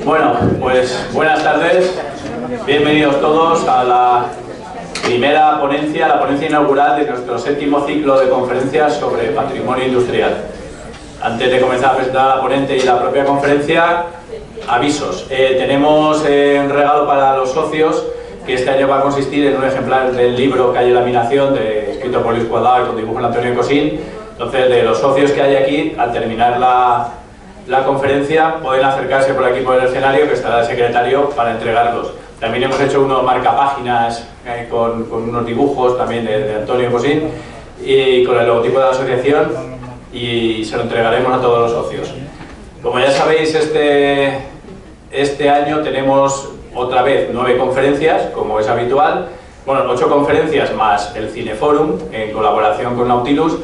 Bueno, pues buenas tardes, bienvenidos todos a la primera ponencia, la ponencia inaugural de nuestro 7º ciclo de conferencias sobre patrimonio industrial. Antes de comenzar a presentar a la ponente y la propia conferencia, avisos. Tenemos un regalo para los socios, que este año va a consistir en un ejemplar del libro Calle Laminación, escrito por Luis Cuadal con dibujos de Antonio Cosín. Entonces, de los socios que hay aquí, al terminar la conferencia, pueden acercarse por aquí por el escenario, que estará el secretario, para entregarlos. También hemos hecho unos marcapáginas con unos dibujos también de Antonio Cosín y con el logotipo de la asociación, y se lo entregaremos a todos los socios. Como ya sabéis, este año tenemos otra vez 9 conferencias, como es habitual. Bueno, 8 conferencias más el Cineforum, en colaboración con Nautilus,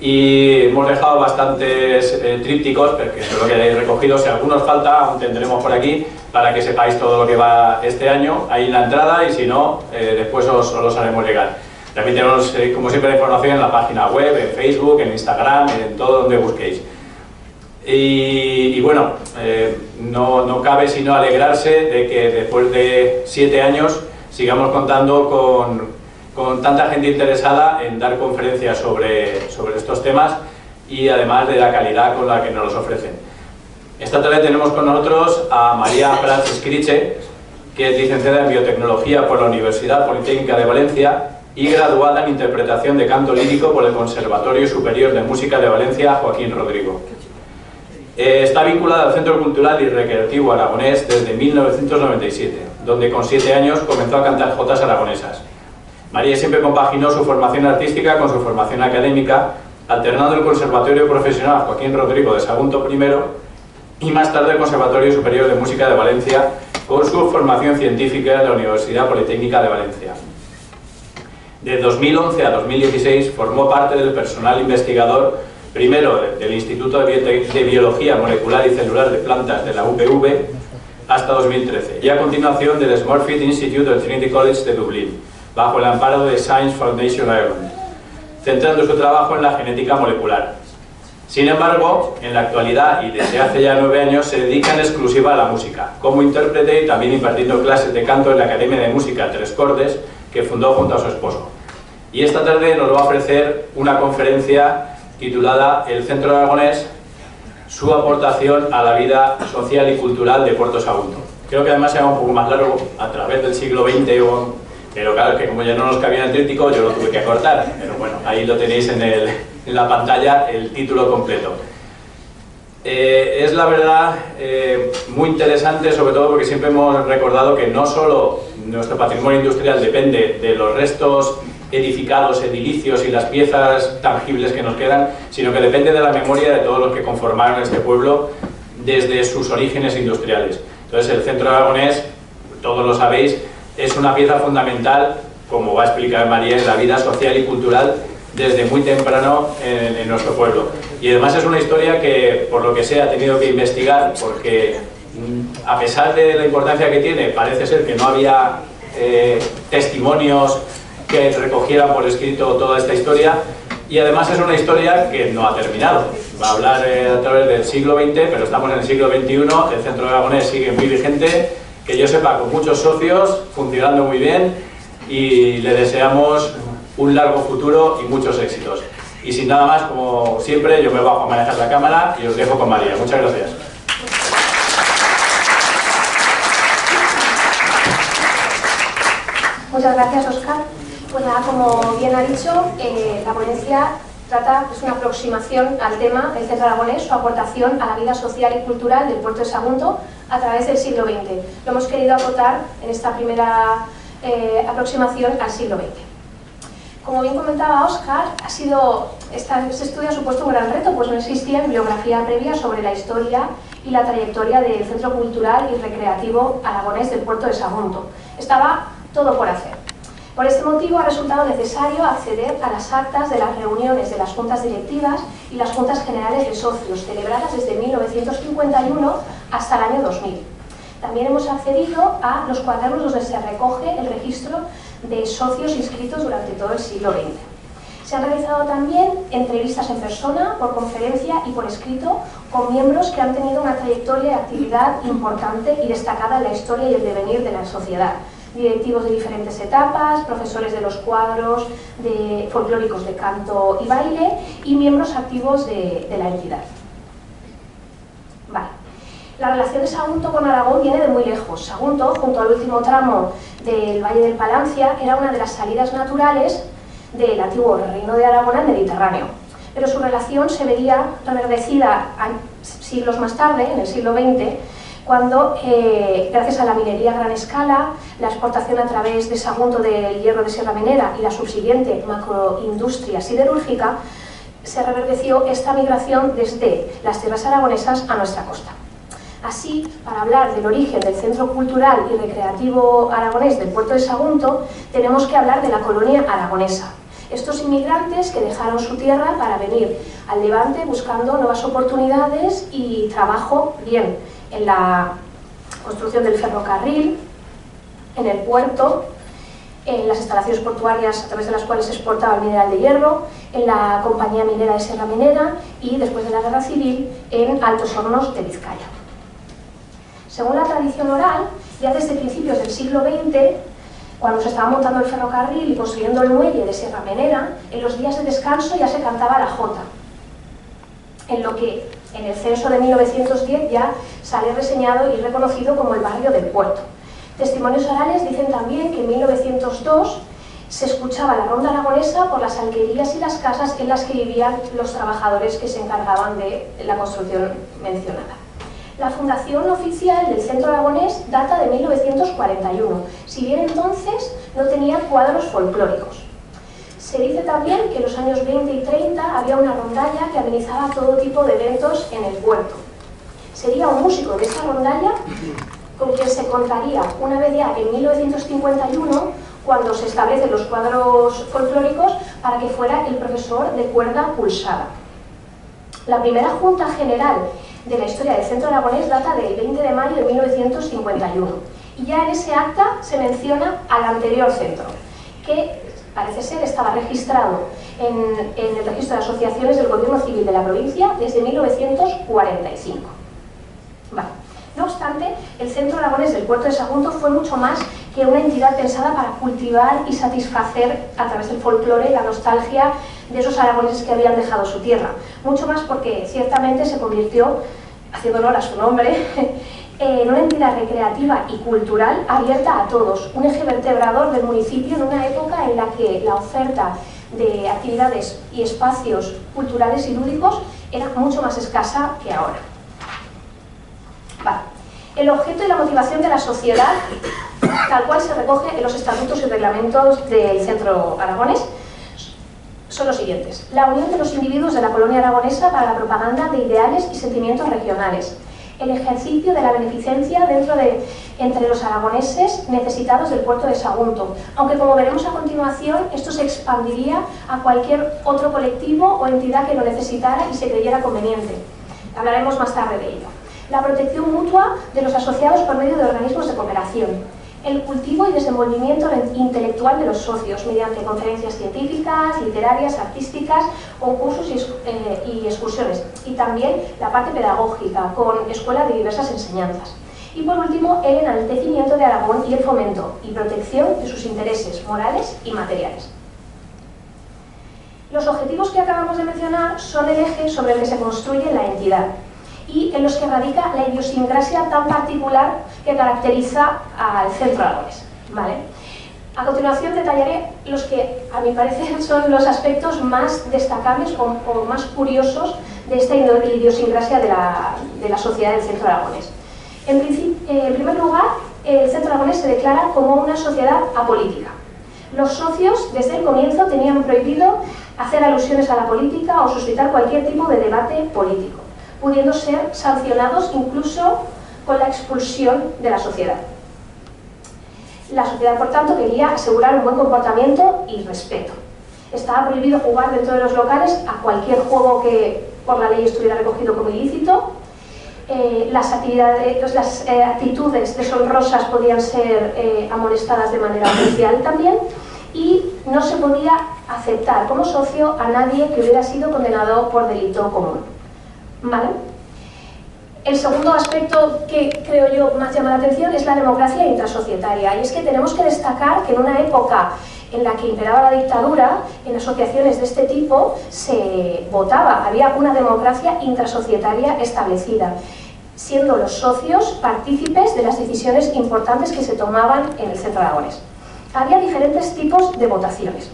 y hemos dejado bastantes trípticos, porque espero que hayáis recogido. Si algunos falta, aún tendremos por aquí, para que sepáis todo lo que va este año, ahí en la entrada, y si no, después os los haremos llegar. También tenemos, como siempre, la información en la página web, en Facebook, en Instagram, en todo donde busquéis. Y bueno, no cabe sino alegrarse de que después de 7 años sigamos contando con tanta gente interesada en dar conferencias sobre estos temas, y además de la calidad con la que nos los ofrecen. Esta tarde tenemos con nosotros a María Prats Escriche, que es licenciada en Biotecnología por la Universidad Politécnica de Valencia y graduada en Interpretación de Canto Lírico por el Conservatorio Superior de Música de Valencia Joaquín Rodrigo. Está vinculada al Centro Cultural y Recreativo Aragonés desde 1997, donde con 7 años comenzó a cantar jotas aragonesas. María siempre compaginó su formación artística con su formación académica, alternando el Conservatorio Profesional Joaquín Rodrigo de Sagunto I y más tarde el Conservatorio Superior de Música de Valencia, con su formación científica de la Universidad Politécnica de Valencia. De 2011 a 2016 formó parte del personal investigador, primero del Instituto de Biología Molecular y Celular de Plantas de la UPV hasta 2013, y a continuación del Smurfit Institute del Trinity College de Dublín, bajo el amparo de Science Foundation Ireland, centrando su trabajo en la genética molecular. Sin embargo, en la actualidad y desde hace ya 9 años se dedica en exclusiva a la música, como intérprete y también impartiendo clases de canto en la Academia de Música Tres Cordes, que fundó junto a su esposo. Y esta tarde nos va a ofrecer una conferencia titulada El Centro Aragonés, su aportación a la vida social y cultural de Puerto Sagunto. Creo que además será un poco más largo, a través del siglo XX, pero claro, que como ya no nos cabía en el tríptico, yo lo tuve que acortar. Pero bueno, ahí lo tenéis en la pantalla, el título completo. Es la verdad muy interesante, sobre todo porque siempre hemos recordado que no solo nuestro patrimonio industrial depende de los restos edificados, edilicios y las piezas tangibles que nos quedan, sino que depende de la memoria de todos los que conformaron este pueblo desde sus orígenes industriales. Entonces el Centro Aragonés, todos lo sabéis, es una pieza fundamental, como va a explicar María, en la vida social y cultural desde muy temprano en nuestro pueblo. Y además es una historia que, por lo que sé, ha tenido que investigar, porque a pesar de la importancia que tiene, parece ser que no había testimonios que recogieran por escrito toda esta historia, y además es una historia que no ha terminado. Va a hablar a través del siglo XX, pero estamos en el siglo XXI, el Centro Aragonés sigue muy vigente, que yo sepa, con muchos socios, funcionando muy bien, y le deseamos un largo futuro y muchos éxitos. Y sin nada más, como siempre, yo me bajo a manejar la cámara y os dejo con María. Muchas gracias. Muchas gracias, Óscar. Pues nada, como bien ha dicho, la ponencia trata una aproximación al tema del Centro Aragonés, su aportación a la vida social y cultural del puerto de Sagunto a través del siglo XX. Lo hemos querido acotar en esta primera aproximación al siglo XX. Como bien comentaba Óscar, este estudio ha supuesto un gran reto, pues no existía bibliografía previa sobre la historia y la trayectoria del Centro Cultural y Recreativo Aragonés del puerto de Sagunto. Estaba todo por hacer. Por este motivo ha resultado necesario acceder a las actas de las reuniones de las juntas directivas y las juntas generales de socios, celebradas desde 1951 hasta el año 2000. También hemos accedido a los cuadernos donde se recoge el registro de socios inscritos durante todo el siglo XX. Se han realizado también entrevistas en persona, por conferencia y por escrito con miembros que han tenido una trayectoria y actividad importante y destacada en la historia y el devenir de la sociedad. Directivos de diferentes etapas, profesores de los cuadros, folclóricos de canto y baile y miembros activos de la entidad. Vale. La relación de Sagunto con Aragón viene de muy lejos. Sagunto, junto al último tramo del Valle del Palancia, era una de las salidas naturales del antiguo reino de Aragón al Mediterráneo. Pero su relación se vería reverdecida siglos más tarde, en el siglo XX, cuando, gracias a la minería a gran escala, la exportación a través de Sagunto del hierro de Sierra Menera y la subsiguiente macroindustria siderúrgica, se reverdeció esta migración desde las tierras aragonesas a nuestra costa. Así, para hablar del origen del centro cultural y recreativo aragonés del puerto de Sagunto, tenemos que hablar de la colonia aragonesa. Estos inmigrantes que dejaron su tierra para venir al Levante buscando nuevas oportunidades y trabajo, bien en la construcción del ferrocarril, en el puerto, en las instalaciones portuarias a través de las cuales se exportaba el mineral de hierro, en la compañía minera de Sierra Menera y, después de la Guerra Civil, en Altos Hornos de Vizcaya. Según la tradición oral, ya desde principios del siglo XX, cuando se estaba montando el ferrocarril y construyendo el muelle de Sierra Menera, en los días de descanso ya se cantaba la jota, en lo que en el censo de 1910 ya sale reseñado y reconocido como el barrio del puerto. Testimonios orales dicen también que en 1902 se escuchaba la ronda aragonesa por las alquerías y las casas en las que vivían los trabajadores que se encargaban de la construcción mencionada. La fundación oficial del centro aragonés data de 1941, si bien entonces no tenía cuadros folclóricos. Se dice también que en los años 20 y 30 había una rondalla que amenizaba todo tipo de eventos en el puerto. Sería un músico de esa rondalla con quien se contaría una vez ya en 1951, cuando se establecen los cuadros folclóricos, para que fuera el profesor de cuerda pulsada. La primera Junta General de la historia del centro aragonés data del 20 de mayo de 1951 y ya en ese acta se menciona al anterior centro, que parece ser estaba registrado en el registro de asociaciones del Gobierno Civil de la provincia desde 1945. Vale. No obstante, el centro aragonés del puerto de Sagunto fue mucho más que una entidad pensada para cultivar y satisfacer a través del folclore la nostalgia de esos aragoneses que habían dejado su tierra. Mucho más porque ciertamente se convirtió, haciendo honor a su nombre, en una entidad recreativa y cultural abierta a todos, un eje vertebrador del municipio en una época en la que la oferta de actividades y espacios culturales y lúdicos era mucho más escasa que ahora. Vale. El objeto y la motivación de la sociedad, tal cual se recoge en los estatutos y reglamentos del centro aragonés, son los siguientes. La unión de los individuos de la colonia aragonesa para la propaganda de ideales y sentimientos regionales. El ejercicio de la beneficencia entre los aragoneses necesitados del puerto de Sagunto, aunque como veremos a continuación, esto se expandiría a cualquier otro colectivo o entidad que lo necesitara y se creyera conveniente. Hablaremos más tarde de ello. La protección mutua de los asociados por medio de organismos de cooperación. El cultivo y desenvolvimiento intelectual de los socios mediante conferencias científicas, literarias, artísticas, concursos y excursiones. Y también la parte pedagógica, con escuelas de diversas enseñanzas. Y por último, el enaltecimiento de Aragón y el fomento y protección de sus intereses morales y materiales. Los objetivos que acabamos de mencionar son el eje sobre el que se construye la entidad y en los que radica la idiosincrasia tan particular que caracteriza al centro aragonés. ¿Vale? A continuación detallaré los que, a mi parecer, son los aspectos más destacables o más curiosos de esta idiosincrasia de la sociedad del centro aragonés. En primer lugar, el centro aragonés se declara como una sociedad apolítica. Los socios, desde el comienzo, tenían prohibido hacer alusiones a la política o suscitar cualquier tipo de debate político, pudiendo ser sancionados incluso con la expulsión de la sociedad. La sociedad, por tanto, quería asegurar un buen comportamiento y respeto. Estaba prohibido jugar dentro de los locales a cualquier juego que por la ley estuviera recogido como ilícito. Las actitudes deshonrosas podían ser amonestadas de manera oficial también, y no se podía aceptar como socio a nadie que hubiera sido condenado por delito común. ¿Vale? El segundo aspecto que creo yo más llama la atención es la democracia intrasocietaria, y es que tenemos que destacar que en una época en la que imperaba la dictadura, en asociaciones de este tipo se votaba, había una democracia intrasocietaria establecida, siendo los socios partícipes de las decisiones importantes que se tomaban en el Centro Aragonés. Había diferentes tipos de votaciones.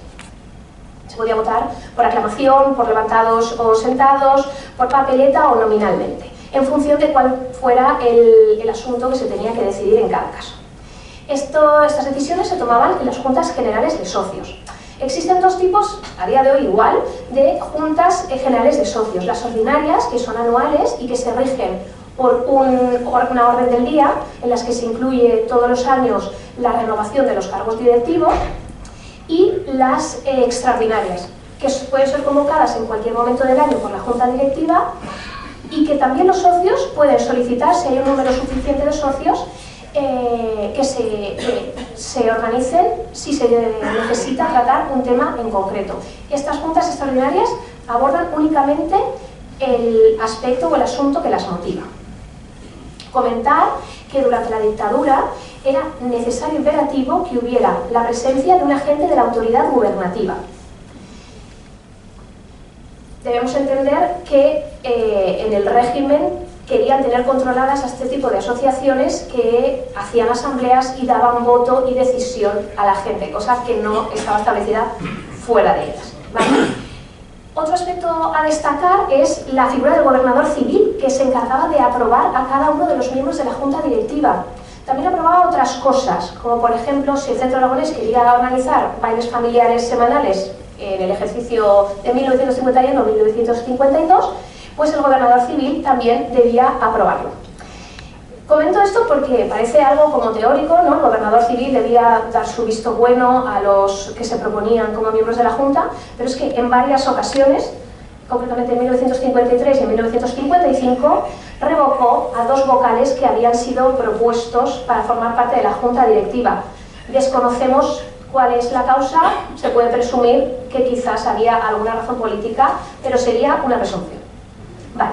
Se podía votar por aclamación, por levantados o sentados, por papeleta o nominalmente, en función de cuál fuera el asunto que se tenía que decidir en cada caso. Estas decisiones se tomaban en las juntas generales de socios. Existen dos tipos, a día de hoy igual, de juntas generales de socios. Las ordinarias, que son anuales y que se rigen por una orden del día, en las que se incluye todos los años la renovación de los cargos directivos, y las extraordinarias, que pueden ser convocadas en cualquier momento del año por la junta directiva, y que también los socios pueden solicitar, si hay un número suficiente de socios, que se organicen si se necesita tratar un tema en concreto. Estas juntas extraordinarias abordan únicamente el aspecto o el asunto que las motiva. Comentar que durante la dictadura era necesario e imperativo que hubiera la presencia de un agente de la autoridad gubernativa. Debemos entender que en el régimen querían tener controladas a este tipo de asociaciones que hacían asambleas y daban voto y decisión a la gente, cosa que no estaba establecida fuera de ellas, ¿vale? Otro aspecto a destacar es la figura del gobernador civil, que se encargaba de aprobar a cada uno de los miembros de la junta directiva. También aprobaba otras cosas, como por ejemplo, si el Centro Aragonés quería organizar bailes familiares semanales en el ejercicio de 1951-1952, pues el gobernador civil también debía aprobarlo. Comento esto porque parece algo como teórico, ¿no? El gobernador civil debía dar su visto bueno a los que se proponían como miembros de la Junta, pero es que en varias ocasiones, concretamente en 1953 y en 1955, revocó a dos vocales que habían sido propuestos para formar parte de la Junta Directiva. Desconocemos cuál es la causa, se puede presumir que quizás había alguna razón política, pero sería una presunción. Vale.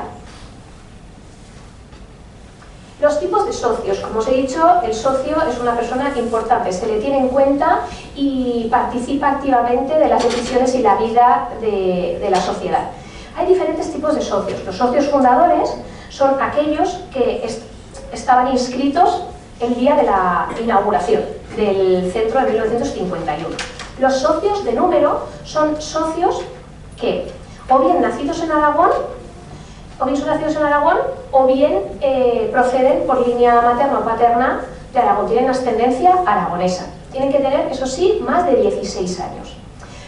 Los tipos de socios. Como os he dicho, el socio es una persona importante, se le tiene en cuenta y participa activamente de las decisiones y la vida de la sociedad. Hay diferentes tipos de socios. Los socios fundadores son aquellos que estaban inscritos el día de la inauguración del centro de 1951. Los socios de número son socios que o bien nacidos en Aragón, o bien proceden por línea materna o paterna de Aragón, tienen ascendencia aragonesa. Tienen que tener, eso sí, más de 16 años.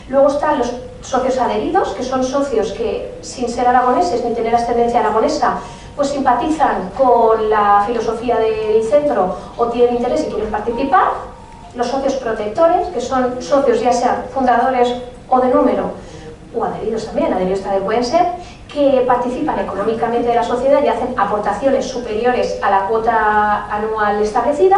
Luego están los socios adheridos, que son socios que, sin ser aragoneses ni tener ascendencia aragonesa, pues simpatizan con la filosofía del centro o tienen interés y quieren participar. Los socios protectores, que son socios ya sean fundadores o de número, o adheridos también pueden ser, que participan económicamente de la sociedad y hacen aportaciones superiores a la cuota anual establecida.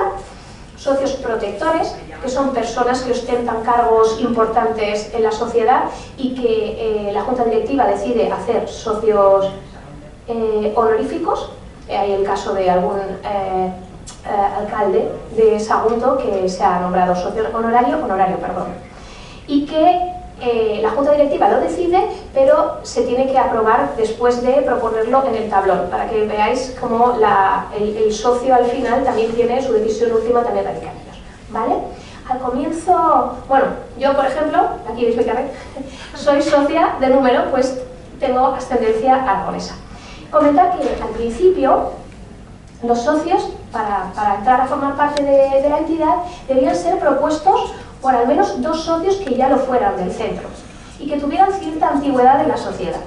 Socios protectores, que son personas que ostentan cargos importantes en la sociedad y que la Junta Directiva decide hacer socios honoríficos. Hay el caso de algún alcalde de Sagunto que se ha nombrado socio honorario, y que la Junta Directiva lo decide, pero se tiene que aprobar después de proponerlo en el tablón, para que veáis cómo el socio al final también tiene su decisión última también radical, ¿vale? Al comienzo, bueno, yo por ejemplo, aquí veis mi carnet, soy socia de número, pues tengo ascendencia aragonesa. Comentar que al principio los socios, para entrar a formar parte de la entidad, debían ser propuestos por al menos dos socios que ya lo fueran del centro y que tuvieran cierta antigüedad en la sociedad.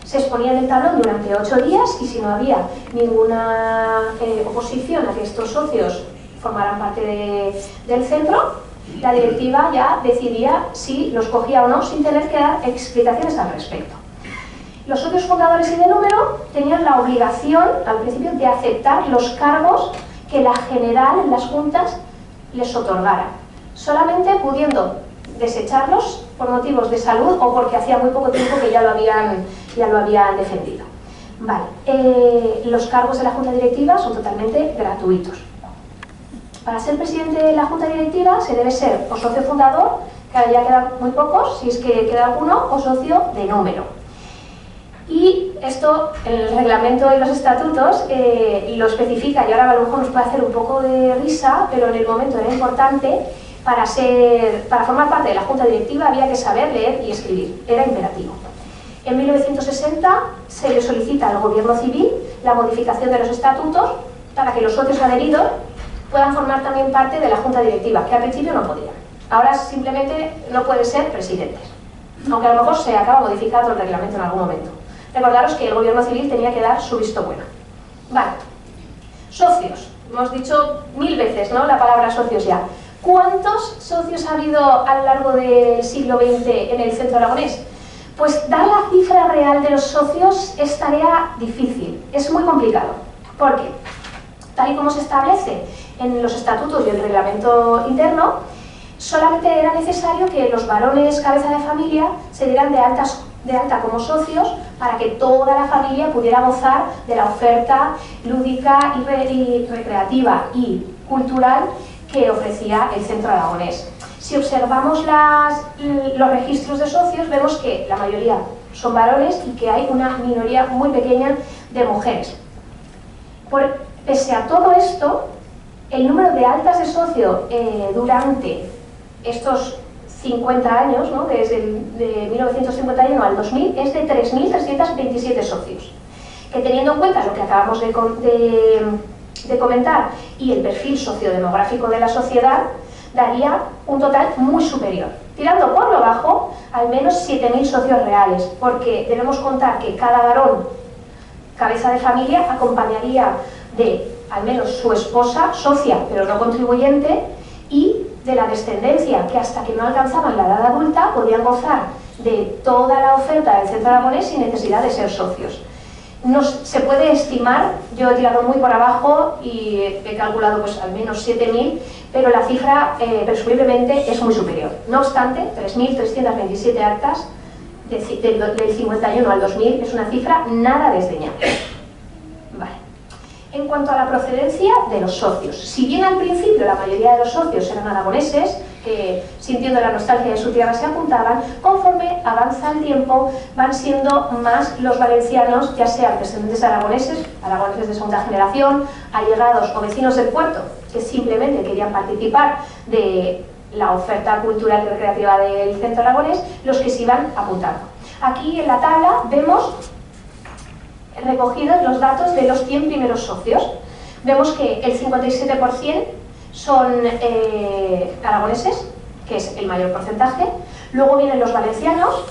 Se exponía en el tablón durante 8 días y si no había ninguna oposición a que estos socios formaran parte del centro, la directiva ya decidía si los cogía o no sin tener que dar explicaciones al respecto. Los socios fundadores y de número tenían la obligación al principio de aceptar los cargos que la general en las juntas les otorgara, solamente pudiendo desecharlos por motivos de salud o porque hacía muy poco tiempo que ya lo habían defendido. Vale. Los cargos de la Junta Directiva son totalmente gratuitos. Para ser presidente de la Junta Directiva se debe ser o socio fundador, que ahora ya quedan muy pocos, si es que queda alguno, o socio de número. Y esto, el reglamento y los estatutos lo especifica, y ahora a lo mejor nos puede hacer un poco de risa, pero en el momento era importante. Para formar parte de la Junta Directiva había que saber leer y escribir, era imperativo. En 1960 se le solicita al Gobierno Civil la modificación de los estatutos para que los socios adheridos puedan formar también parte de la Junta Directiva, que al principio no podían. Ahora simplemente no pueden ser presidentes, aunque a lo mejor se acaba modificando el reglamento en algún momento. Recordaros que el Gobierno Civil tenía que dar su visto bueno. Vale. Socios. Hemos dicho 1000 veces, ¿no?, la palabra socios ya. ¿Cuántos socios ha habido a lo largo del siglo XX en el centro aragonés? Pues dar la cifra real de los socios es tarea difícil, es muy complicado. ¿Por qué? Tal y como se establece en los estatutos y el reglamento interno, solamente era necesario que los varones cabeza de familia se dieran de alta como socios para que toda la familia pudiera gozar de la oferta lúdica y recreativa y cultural que ofrecía el centro aragonés. Si observamos los registros de socios, vemos que la mayoría son varones y que hay una minoría muy pequeña de mujeres. Pese a todo esto, el número de altas de socio durante estos 50 años, ¿no?, desde de 1951 al 2000, es de 3.327 socios. Que teniendo en cuenta lo que acabamos de comentar y el perfil sociodemográfico de la sociedad, daría un total muy superior. Tirando por lo bajo, al menos 7.000 socios reales, porque debemos contar que cada varón cabeza de familia acompañaría de al menos su esposa, socia pero no contribuyente, y de la descendencia, que hasta que no alcanzaban la edad adulta podían gozar de toda la oferta del centro aragonés sin necesidad de ser socios. Se puede estimar, yo he tirado muy por abajo y he calculado pues al menos 7.000, pero la cifra presumiblemente es muy superior. No obstante, 3.327 actas del 51 al 2000 es una cifra nada desdeñable. Vale. En cuanto a la procedencia de los socios, si bien al principio la mayoría de los socios eran aragoneses, que sintiendo la nostalgia de su tierra se apuntaban, conforme avanza el tiempo van siendo más los valencianos, ya sean descendientes aragoneses de segunda generación, allegados o vecinos del puerto, que simplemente querían participar de la oferta cultural y recreativa del centro aragonés, los que se iban apuntando. Aquí en la tabla vemos recogidos los datos de los 100 primeros socios. Vemos que el 57% son aragoneses, que es el mayor porcentaje. Luego vienen los valencianos,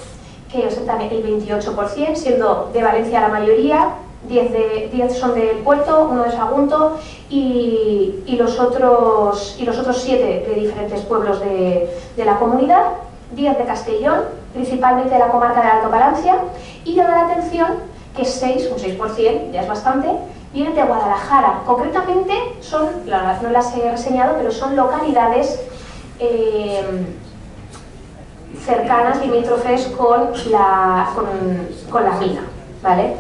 que ostentan el 28%, siendo de Valencia la mayoría. 10 son del puerto, 1 de Sagunto y los otros 7 de diferentes pueblos de la comunidad. 10 de Castellón, principalmente de la comarca de Alto Palancia, y llama la atención que un 6%, ya es bastante, vienen de Guadalajara. Concretamente no las he reseñado, pero son localidades cercanas, limítrofes con la mina, ¿vale?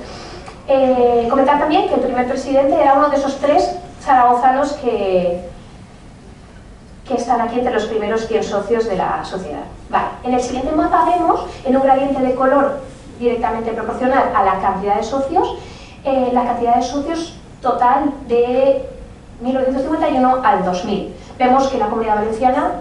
Comentar también que el primer presidente era uno de esos 3 zaragozanos que están aquí entre los primeros 100 socios de la sociedad. Vale. En el siguiente mapa vemos, en un gradiente de color directamente proporcional a la cantidad de socios, la cantidad de socios total de 1951 al 2000. Vemos que la Comunidad Valenciana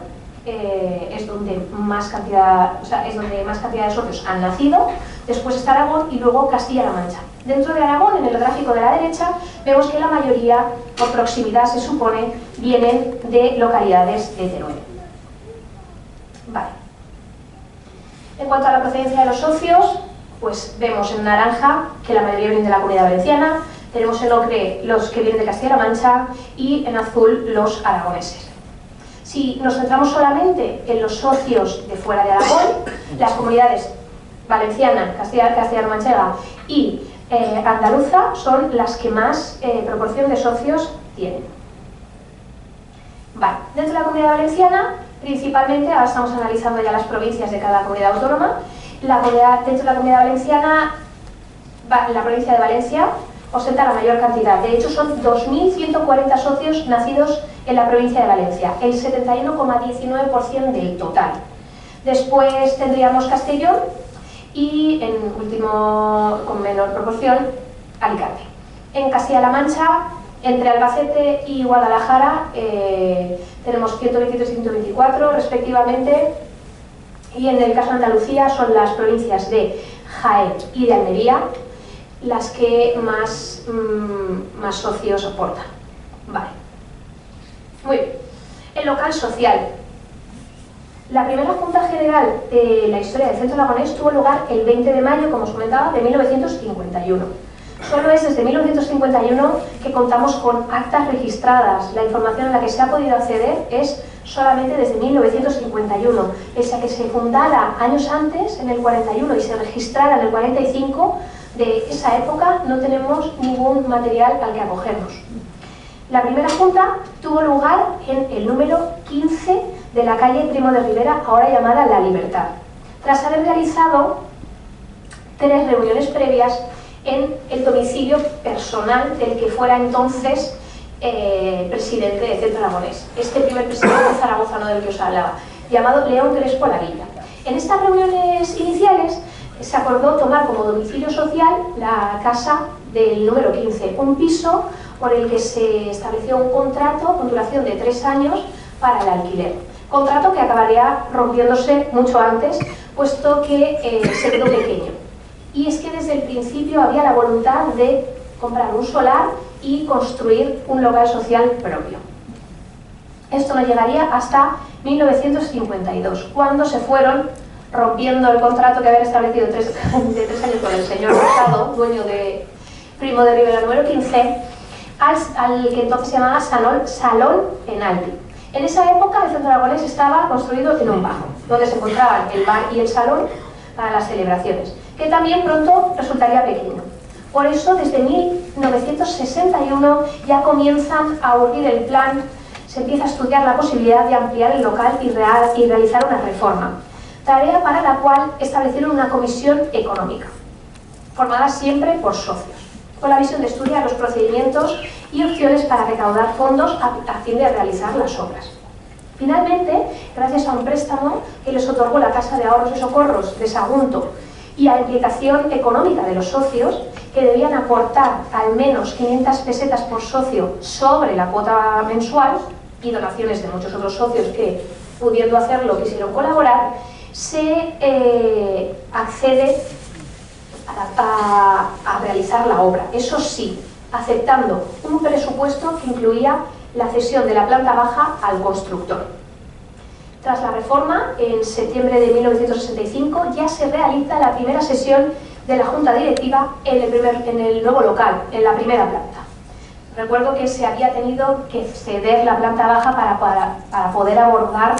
es donde más cantidad de socios han nacido, después está Aragón y luego Castilla-La Mancha. Dentro de Aragón, en el gráfico de la derecha, vemos que la mayoría, por proximidad se supone, vienen de localidades de Teruel. Vale. En cuanto a la procedencia de los socios, pues vemos en naranja que la mayoría vienen de la Comunidad Valenciana, tenemos en ocre los que vienen de Castilla-La Mancha y en azul los aragoneses. Si nos centramos solamente en los socios de fuera de Aragón, las comunidades valenciana, Castilla-La Manchega y andaluza son las que más proporción de socios tienen. Vale. Dentro de la Comunidad Valenciana Principalmente, ahora estamos analizando ya las provincias de cada comunidad autónoma. Dentro de la comunidad valenciana, la provincia de Valencia ostenta la mayor cantidad. De hecho, son 2.140 socios nacidos en la provincia de Valencia, el 71,19% del total. Después tendríamos Castellón y, en último, con menor proporción, Alicante. En Castilla-La Mancha, entre Albacete y Guadalajara, tenemos 123 y 124 respectivamente, y en el caso de Andalucía son las provincias de Jaén y de Almería las que más socios aportan. Vale. Muy bien. El local social. La primera Junta General de la historia del Centro Aragonés tuvo lugar el 20 de mayo, como os comentaba, de 1951. Solo es desde 1951 que contamos con actas registradas. La información a la que se ha podido acceder es solamente desde 1951. Pese a que se fundara años antes, en el 41, y se registrara en el 45, de esa época no tenemos ningún material al que acogernos. La primera junta tuvo lugar en el número 15 de la calle Primo de Rivera, ahora llamada La Libertad, tras haber realizado 3 reuniones previas en el domicilio personal del que fuera entonces presidente de Centro Aragonés, este primer presidente zaragozano del que os hablaba, llamado León Crespo Lavilla. En estas reuniones iniciales se acordó tomar como domicilio social la casa del número 15, un piso por el que se estableció un contrato con duración de 3 años para el alquiler. Contrato que acabaría rompiéndose mucho antes, puesto que se quedó pequeño. Y es que desde el principio había la voluntad de comprar un solar y construir un local social propio. Esto no llegaría hasta 1952, cuando se fueron rompiendo el contrato que habían establecido de 3 años con el señor Rosado, dueño de Primo de Rivera número 15, al que entonces se llamaba Salón Penalti. En esa época el Centro Aragonés estaba construido en un bajo, donde se encontraban el bar y el salón para las celebraciones, que también pronto resultaría pequeño. Por eso, desde 1961 ya comienzan a urdir el plan, se empieza a estudiar la posibilidad de ampliar el local y realizar una reforma, tarea para la cual establecieron una comisión económica, formada siempre por socios, con la visión de estudiar los procedimientos y opciones para recaudar fondos a fin de realizar las obras. Finalmente, gracias a un préstamo que les otorgó la Casa de Ahorros y Socorros de Sagunto y a la implicación económica de los socios, que debían aportar al menos 500 pesetas por socio sobre la cuota mensual, y donaciones de muchos otros socios que, pudiendo hacerlo, quisieron colaborar, se accede a realizar la obra. Eso sí, aceptando un presupuesto que incluía la cesión de la planta baja al constructor. Tras la reforma, en septiembre de 1965, ya se realiza la primera sesión de la Junta Directiva en el nuevo local, en la primera planta. Recuerdo que se había tenido que ceder la planta baja para poder abordar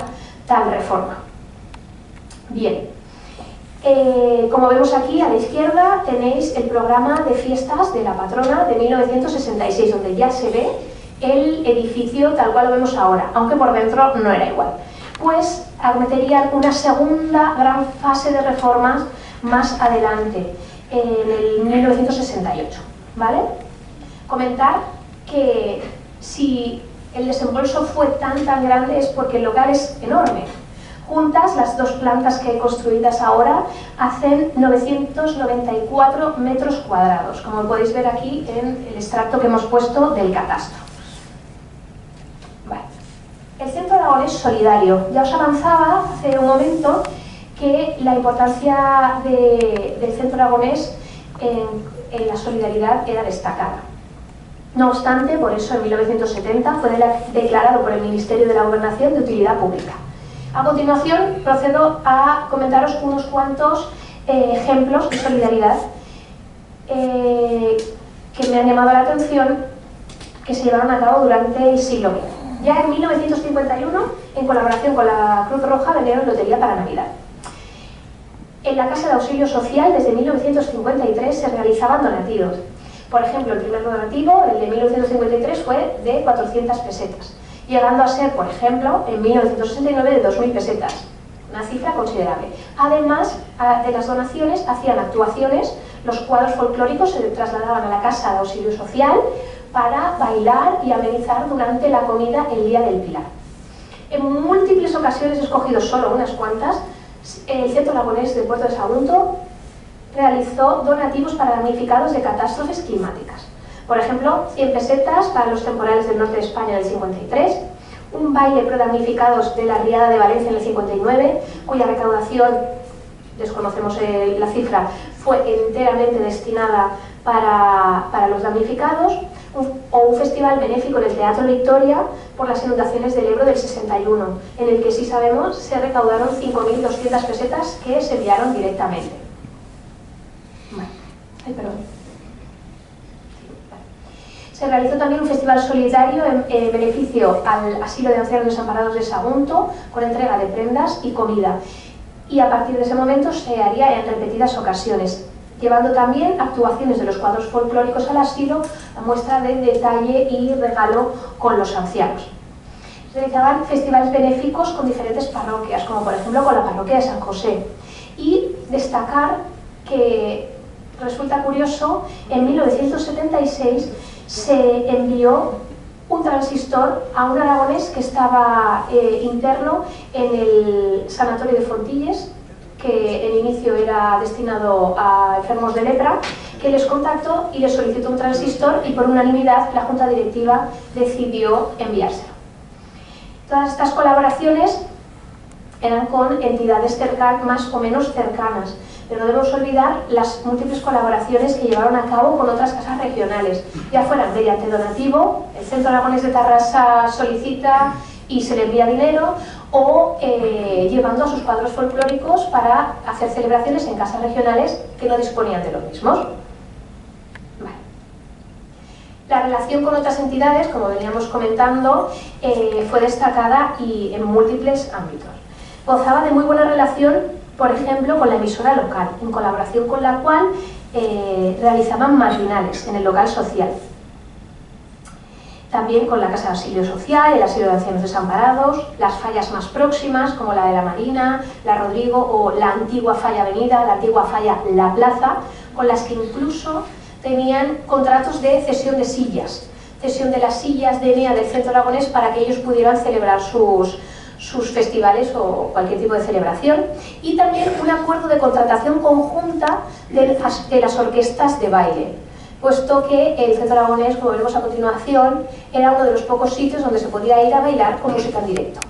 tal reforma. Bien, como vemos aquí a la izquierda tenéis el programa de fiestas de la patrona de 1966, donde ya se ve el edificio tal cual lo vemos ahora, aunque por dentro no era igual. Pues acometerían una segunda gran fase de reformas más adelante, en el 1968, ¿vale? Comentar que si el desembolso fue tan grande es porque el local es enorme. Juntas, las 2 plantas que hay construidas ahora hacen 994 metros cuadrados, como podéis ver aquí en el extracto que hemos puesto del catastro. Vale. El Centro Aragonés Solidario. Ya os avanzaba hace un momento que la importancia del Centro Aragonés en la solidaridad era destacada. No obstante, por eso en 1970 fue declarado por el Ministerio de la Gobernación de Utilidad Pública. A continuación procedo a comentaros unos cuantos ejemplos de solidaridad que me han llamado la atención, que se llevaron a cabo durante el siglo XX. Ya en 1951, en colaboración con la Cruz Roja, vendieron lotería para Navidad. En la Casa de Auxilio Social, desde 1953, se realizaban donativos. Por ejemplo, el primer donativo, el de 1953, fue de 400 pesetas. llegando a ser, por ejemplo, en 1969 de 2.000 pesetas, una cifra considerable. Además de las donaciones, hacían actuaciones, los cuadros folclóricos se trasladaban a la Casa de Auxilio Social para bailar y amenizar durante la comida el Día del Pilar. En múltiples ocasiones, he escogido solo unas cuantas, el Centro Aragonés del Puerto de Sagunto realizó donativos para damnificados de catástrofes climáticas. Por ejemplo, 100 pesetas para los temporales del norte de España del 53, un baile pro damnificados de la Riada de Valencia en el 59, cuya recaudación, desconocemos la cifra, fue enteramente destinada para los damnificados, o un festival benéfico en el Teatro Victoria por las inundaciones del Ebro del 61, en el que, sí sabemos, se recaudaron 5.200 pesetas que se enviaron directamente. Bueno, Se realizó también un festival solidario en beneficio al Asilo de Ancianos Desamparados de Sagunto, con entrega de prendas y comida. Y a partir de ese momento se haría en repetidas ocasiones, llevando también actuaciones de los cuadros folclóricos al asilo a muestra de detalle y regalo con los ancianos. Se realizaban festivales benéficos con diferentes parroquias, como por ejemplo con la parroquia de San José. Y destacar que resulta curioso, en 1976 se envió un transistor a un aragonés que estaba interno en el sanatorio de Fontilles, que en inicio era destinado a enfermos de lepra, que les contactó y les solicitó un transistor y por unanimidad la Junta Directiva decidió enviárselo. Todas estas colaboraciones eran con entidades más o menos cercanas, pero no debemos olvidar las múltiples colaboraciones que llevaron a cabo con otras casas regionales, ya fueran mediante donativo, el Centro Aragonés de Tarrasa solicita y se le envía dinero, o llevando a sus cuadros folclóricos para hacer celebraciones en casas regionales que no disponían de los mismos. Vale. La relación con otras entidades, como veníamos comentando, fue destacada y en múltiples ámbitos. Gozaba de muy buena relación, por ejemplo, con la emisora local, en colaboración con la cual realizaban matinales en el local social. También con la Casa de Auxilio Social, el Asilo de Ancianos Desamparados, las fallas más próximas, como la de la Marina, la Rodrigo o la antigua falla Avenida, la antigua falla La Plaza, con las que incluso tenían contratos de cesión de sillas, cesión de las sillas de ENEA del Centro Aragonés para que ellos pudieran celebrar sus festivales o cualquier tipo de celebración, y también un acuerdo de contratación conjunta de las orquestas de baile, puesto que el Centro Aragonés, como veremos a continuación, era uno de los pocos sitios donde se podía ir a bailar con música en directo.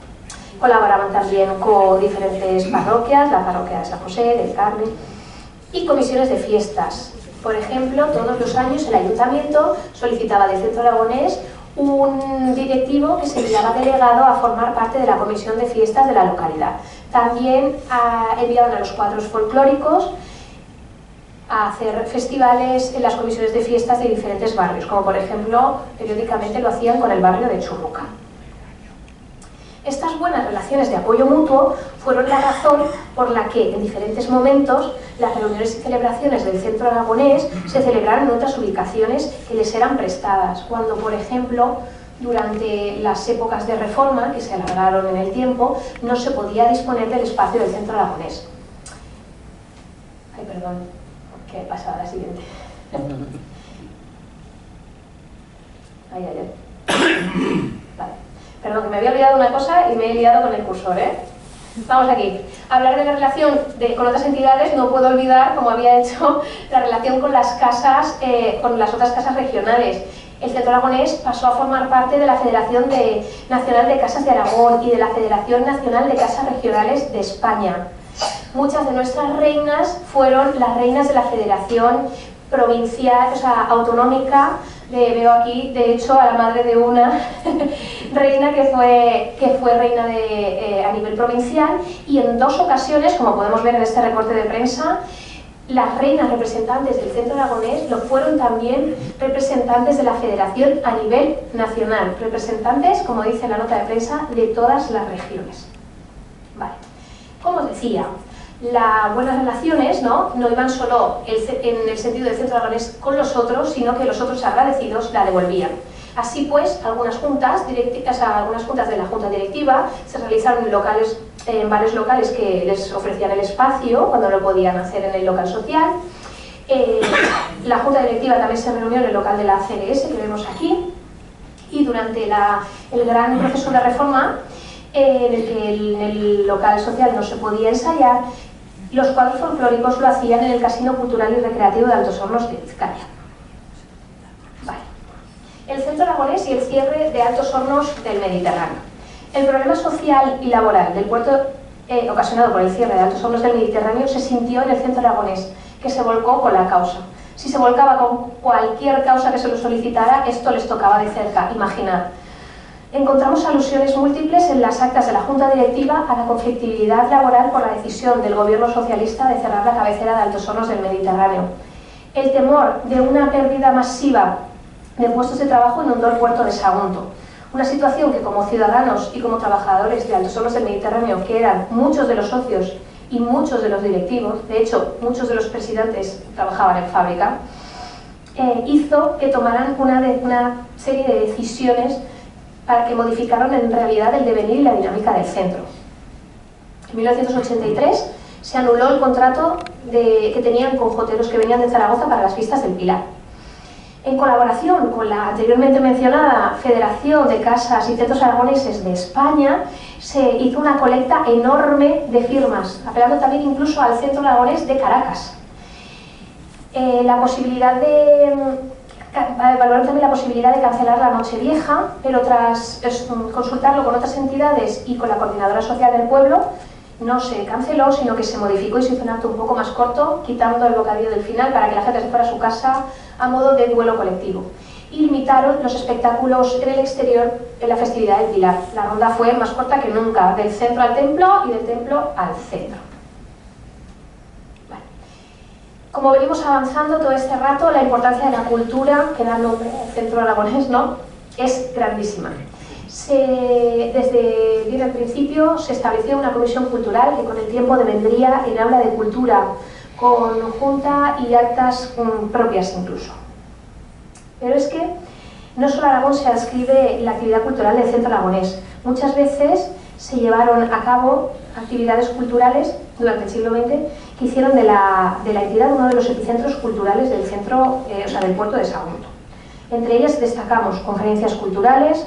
Colaboraban también con diferentes parroquias, la parroquia de San José, del Carmen, y comisiones de fiestas. Por ejemplo, todos los años el Ayuntamiento solicitaba del Centro Aragonés un directivo que se enviaba delegado a formar parte de la comisión de fiestas de la localidad. También enviaban a los cuadros folclóricos a hacer festivales en las comisiones de fiestas de diferentes barrios, como por ejemplo, periódicamente lo hacían con el barrio de Churruca. Estas buenas relaciones de apoyo mutuo fueron la razón por la que en diferentes momentos las reuniones y celebraciones del Centro Aragonés se celebraron en otras ubicaciones que les eran prestadas, cuando por ejemplo durante las épocas de reforma, que se alargaron en el tiempo, no se podía disponer del espacio del Centro Aragonés. Ay, perdón, ¿qué pasa a la siguiente? Ay, ay, ay. Vale. Perdón, que me había olvidado una cosa y me he liado con el cursor, ¿eh? Vamos aquí. Hablar de la relación con otras entidades, no puedo olvidar, como había hecho, la relación con las casas, con las otras casas regionales. El Centro Aragonés pasó a formar parte de la Federación Nacional de Casas de Aragón y de la Federación Nacional de Casas Regionales de España. Muchas de nuestras reinas fueron las reinas de la Federación Provincial, o sea, autonómica. Veo aquí, de hecho, a la madre de una reina que fue reina a nivel provincial, y en 2 ocasiones, como podemos ver en este recorte de prensa, las reinas representantes del Centro Aragonés lo fueron también representantes de la Federación a nivel nacional, representantes, como dice la nota de prensa, de todas las regiones. Vale. Como os decía, las buenas relaciones no iban solo en el sentido del Centro Aragonés con los otros, sino que los otros agradecidos la devolvían. Así pues, algunas juntas de la Junta Directiva se realizaron en varios locales que les ofrecían el espacio cuando lo podían hacer en el local social. La Junta Directiva también se reunió en el local de la CRS, que vemos aquí, y durante el gran proceso de reforma, en el que en el local social no se podía ensayar, los cuadros folclóricos lo hacían en el Casino Cultural y Recreativo de Altos Hornos de Vizcaya. Vale. El Centro Aragonés y el cierre de Altos Hornos del Mediterráneo. El problema social y laboral del puerto ocasionado por el cierre de Altos Hornos del Mediterráneo se sintió en el Centro Aragonés, que se volcó con la causa. Si se volcaba con cualquier causa que se lo solicitara, esto les tocaba de cerca, imaginar. Encontramos alusiones múltiples en las actas de la Junta Directiva a la conflictividad laboral por la decisión del gobierno socialista de cerrar la cabecera de Altos Hornos del Mediterráneo. El temor de una pérdida masiva de puestos de trabajo inundó el puerto de Sagunto. Una situación que como ciudadanos y como trabajadores de Altos Hornos del Mediterráneo, que eran muchos de los socios y muchos de los directivos, de hecho muchos de los presidentes trabajaban en fábrica, hizo que tomaran una serie de decisiones para que modificaran en realidad el devenir y la dinámica del centro. En 1983 se anuló el contrato que tenían con joteros que venían de Zaragoza para las fiestas del Pilar. En colaboración con la anteriormente mencionada Federación de Casas y Centros Aragoneses de España, se hizo una colecta enorme de firmas, apelando también incluso al Centro Aragonés de Caracas. Valoraron también la posibilidad de cancelar la Nochevieja, pero tras consultarlo con otras entidades y con la Coordinadora Social del Pueblo, no se canceló, sino que se modificó y se hizo un acto un poco más corto, quitando el bocadillo del final para que la gente se fuera a su casa a modo de duelo colectivo. Y limitaron los espectáculos en el exterior en la festividad del Pilar. La ronda fue más corta que nunca, del centro al templo y del templo al centro. Vale. Como venimos avanzando todo este rato, la importancia de la cultura, que da nombre al Centro Aragonés, ¿no?, es grandísima. Desde bien al principio se estableció una comisión cultural que con el tiempo devendría en aula de cultura, con junta y actas propias incluso. Pero es que no solo Aragón se adscribe la actividad cultural del Centro Aragonés. Muchas veces se llevaron a cabo actividades culturales durante el siglo XX que hicieron de la entidad uno de los epicentros culturales del centro, del puerto de Sagunto. Entre ellas destacamos conferencias culturales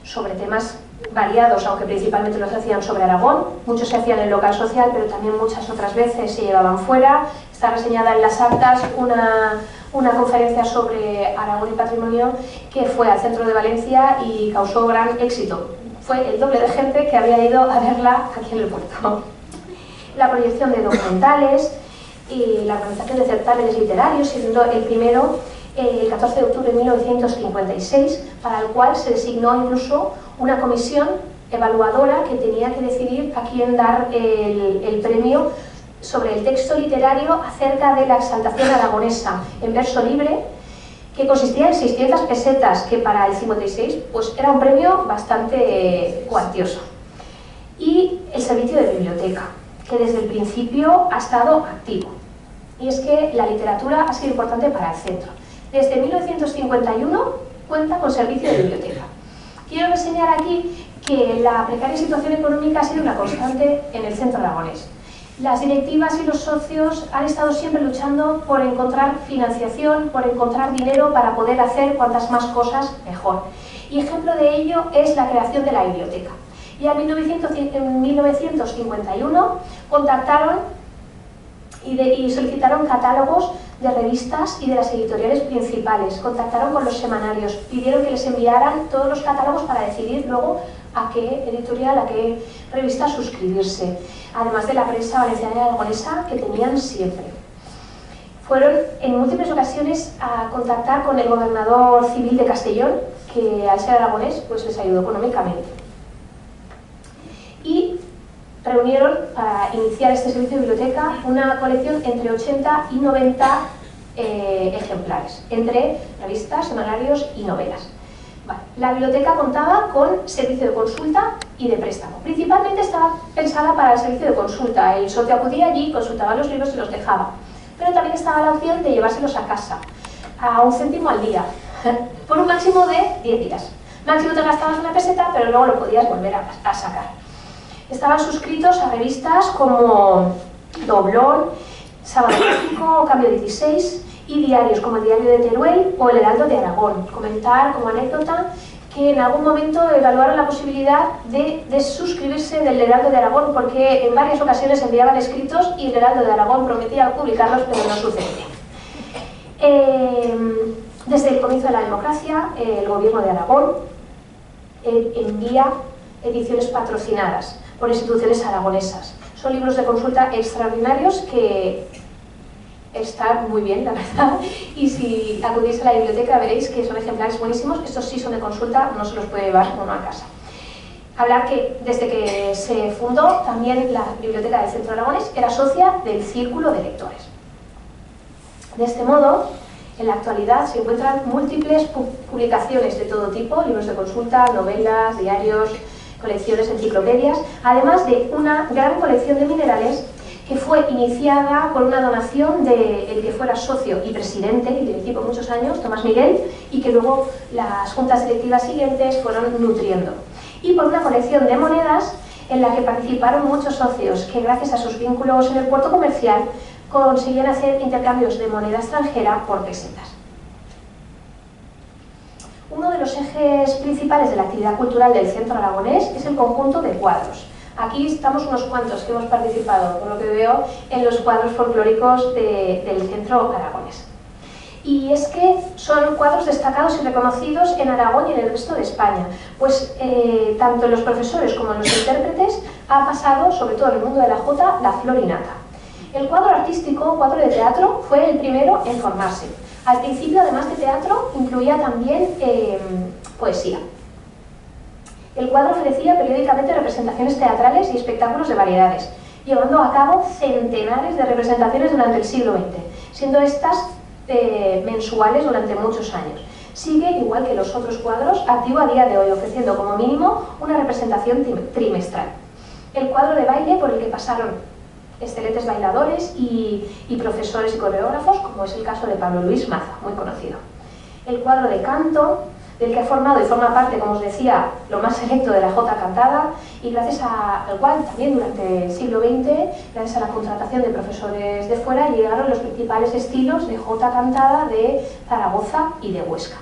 sobre temas variados, aunque principalmente los hacían sobre Aragón. Muchos se hacían en el local social, pero también muchas otras veces se llevaban fuera. Está reseñada en las actas una conferencia sobre Aragón y patrimonio que fue al centro de Valencia y causó gran éxito. Fue el doble de gente que había ido a verla aquí en el puerto. La proyección de documentales y la organización de certámenes literarios, siendo el primero el 14 de octubre de 1956, para el cual se designó incluso una comisión evaluadora que tenía que decidir a quién dar el premio sobre el texto literario acerca de la exaltación aragonesa en verso libre, que consistía en 600 pesetas, que para el 56 pues, era un premio bastante cuantioso. Y el servicio de biblioteca, que desde el principio ha estado activo. Y es que la literatura ha sido importante para el centro. Desde 1951 cuenta con servicio de biblioteca. Quiero reseñar aquí que la precaria situación económica ha sido una constante en el Centro Aragonés. Las directivas y los socios han estado siempre luchando por encontrar financiación, por encontrar dinero para poder hacer cuantas más cosas mejor. Y ejemplo de ello es la creación de la biblioteca. Ya en 1951 contactaron y solicitaron catálogos de revistas y de las editoriales principales, contactaron con los semanarios, pidieron que les enviaran todos los catálogos para decidir luego a qué editorial, a qué revista suscribirse, además de la prensa valenciana y aragonesa que tenían siempre. Fueron en múltiples ocasiones a contactar con el gobernador civil de Castellón, que al ser aragonés pues les ayudó económicamente. Y reunieron para iniciar este servicio de biblioteca una colección entre 80 y 90 ejemplares, entre revistas, semanarios y novelas. Vale. La biblioteca contaba con servicio de consulta y de préstamo. Principalmente estaba pensada para el servicio de consulta. El socio acudía allí, consultaba los libros y los dejaba. Pero también estaba la opción de llevárselos a casa, a 1 céntimo al día. por un máximo de 10 días. Máximo te gastabas una peseta, pero luego lo podías volver a sacar. Estaban suscritos a revistas como Doblón, Sábado Mágico, Cambio 16 y diarios como el Diario de Teruel o el Heraldo de Aragón. Comentar como anécdota que en algún momento evaluaron la posibilidad de suscribirse del Heraldo de Aragón porque en varias ocasiones enviaban escritos y el Heraldo de Aragón prometía publicarlos, pero no sucedía. Desde el comienzo de la democracia, el gobierno de Aragón envía ediciones patrocinadas por instituciones aragonesas. Son libros de consulta extraordinarios que están muy bien, la verdad, y si acudís a la biblioteca veréis que son ejemplares buenísimos. Estos sí son de consulta, no se los puede llevar uno a casa. Hablar que desde que se fundó también la Biblioteca del Centro Aragonés era socia del Círculo de Lectores. De este modo, en la actualidad se encuentran múltiples publicaciones de todo tipo, libros de consulta, novelas, diarios, colecciones, enciclopedias, además de una gran colección de minerales que fue iniciada por una donación del que fuera socio y presidente y directivo muchos años, Tomás Miguel, y que luego las juntas directivas siguientes fueron nutriendo. Y por una colección de monedas en la que participaron muchos socios que gracias a sus vínculos en el puerto comercial conseguían hacer intercambios de moneda extranjera por pesetas. Uno de los ejes principales de la actividad cultural del Centro Aragonés es el conjunto de cuadros. Aquí estamos unos cuantos que hemos participado, por lo que veo, en los cuadros folclóricos del Centro Aragonés. Y es que son cuadros destacados y reconocidos en Aragón y en el resto de España, pues tanto en los profesores como en los intérpretes ha pasado, sobre todo en el mundo de la jota, la flor y nata. El cuadro artístico, cuadro de teatro, fue el primero en formarse. Al principio, además de teatro, incluía también poesía. El cuadro ofrecía periódicamente representaciones teatrales y espectáculos de variedades, llevando a cabo centenares de representaciones durante el siglo XX, siendo estas mensuales durante muchos años. Sigue, igual que los otros cuadros, activo a día de hoy, ofreciendo como mínimo una representación trimestral. El cuadro de baile, por el que pasaron excelentes bailadores y profesores y coreógrafos, como es el caso de Pablo Luis Maza, muy conocido. El cuadro de canto, del que ha formado y forma parte, como os decía, lo más selecto de la jota cantada, y gracias al cual también durante el siglo XX, gracias a la contratación de profesores de fuera, llegaron los principales estilos de jota cantada de Zaragoza y de Huesca.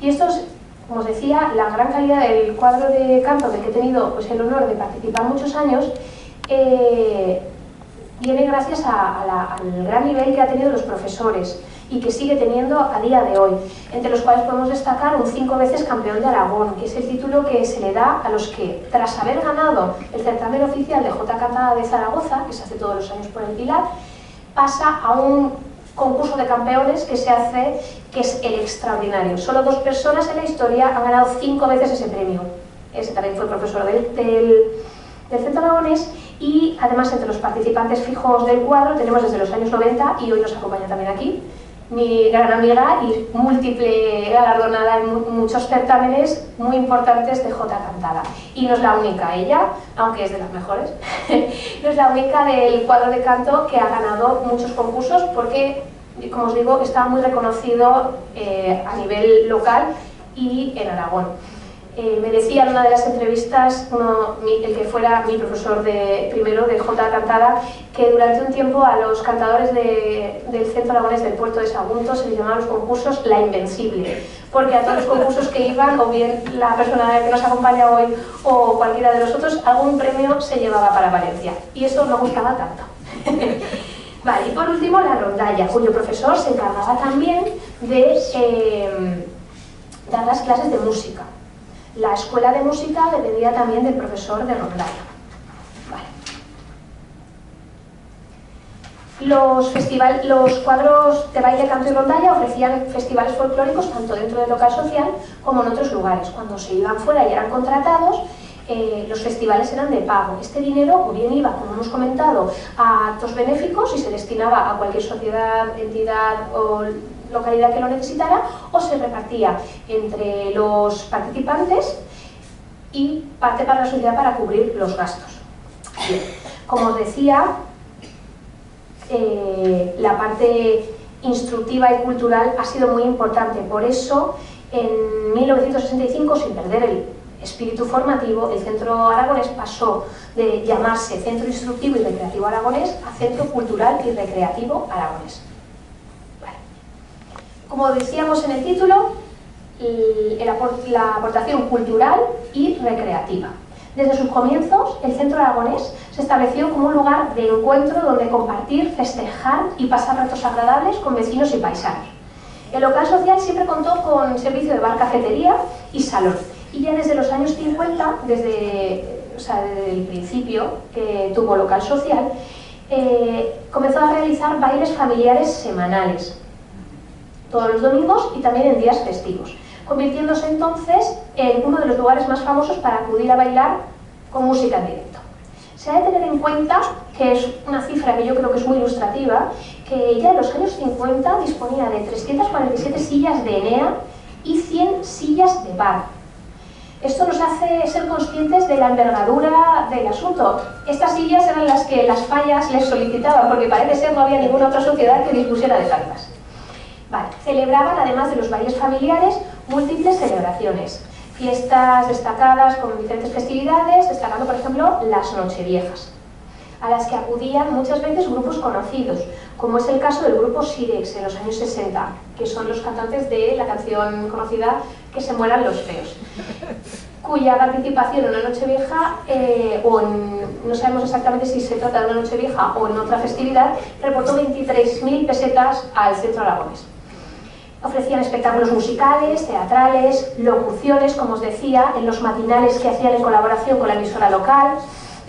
Y esto es, como os decía, la gran calidad del cuadro de canto del que he tenido pues, el honor de participar muchos años, viene gracias al gran nivel que ha tenido los profesores y que sigue teniendo a día de hoy, entre los cuales podemos destacar un 5 veces campeón de Aragón, que es el título que se le da a los que, tras haber ganado el certamen oficial de jota cantada de Zaragoza, que se hace todos los años por el Pilar, pasa a un concurso de campeones que se hace, que es el extraordinario. Solo 2 personas en la historia han ganado 5 veces ese premio. Ese también fue profesor del Centro Aragonés. Y además entre los participantes fijos del cuadro tenemos desde los años 90 y hoy nos acompaña también aquí mi gran amiga y múltiple galardonada en muchos certámenes muy importantes de jota cantada. Y no es la única ella, aunque es de las mejores, no es la única del cuadro de canto que ha ganado muchos concursos porque, como os digo, está muy reconocido a nivel local y en Aragón. Me decía en una de las entrevistas, el que fuera mi profesor primero de jota cantada, que durante un tiempo a los cantadores del Centro Aragonés del Puerto de Sagunto se les llamaban los concursos La Invencible, porque a todos los concursos que iban, o bien la persona que nos acompaña hoy o cualquiera de los otros, algún premio se llevaba para Valencia, y eso no gustaba tanto. Vale, y por último la rondalla, cuyo profesor se encargaba también de dar las clases de música. La escuela de música dependía también del profesor de rondalla. Vale. Los cuadros de baile, canto y rondalla ofrecían festivales folclóricos tanto dentro del local social como en otros lugares. Cuando se iban fuera y eran contratados, los festivales eran de pago. Este dinero o bien iba, como hemos comentado, a actos benéficos y se destinaba a cualquier sociedad, entidad o localidad que lo necesitara, o se repartía entre los participantes y parte para la sociedad para cubrir los gastos. Bien, como os decía, la parte instructiva y cultural ha sido muy importante. Por eso, en 1965, sin perder el espíritu formativo, el Centro Aragonés pasó de llamarse Centro Instructivo y Recreativo Aragonés a Centro Cultural y Recreativo Aragonés. Vale. Como decíamos en el título, la aportación cultural y recreativa. Desde sus comienzos, el Centro Aragonés se estableció como un lugar de encuentro donde compartir, festejar y pasar ratos agradables con vecinos y paisanos. El local social siempre contó con servicio de bar, cafetería y salón. Y ya desde los años 50, desde el principio que tuvo local social, comenzó a realizar bailes familiares semanales, todos los domingos y también en días festivos, convirtiéndose entonces en uno de los lugares más famosos para acudir a bailar con música en directo. Se ha de tener en cuenta, que es una cifra que yo creo que es muy ilustrativa, que ya en los años 50 disponía de 347 sillas de Enea y 100 sillas de bar. Esto nos hace ser conscientes de la envergadura del asunto. Estas sillas eran las que las fallas les solicitaban, porque parece ser no había ninguna otra sociedad que dispusiera de tantas. Vale. Celebraban, además de los bailes familiares, múltiples celebraciones, fiestas destacadas con diferentes festividades, destacando por ejemplo las Nocheviejas, a las que acudían muchas veces grupos conocidos, como es el caso del grupo Sirex en los años 60, que son los cantantes de la canción conocida Que se mueran los feos, cuya participación en una Nochevieja, no sabemos exactamente si se trata de una Nochevieja o en otra festividad, reportó 23.000 pesetas al Centro Aragonés. Ofrecían espectáculos musicales, teatrales, locuciones, como os decía, en los matinales que hacían en colaboración con la emisora local.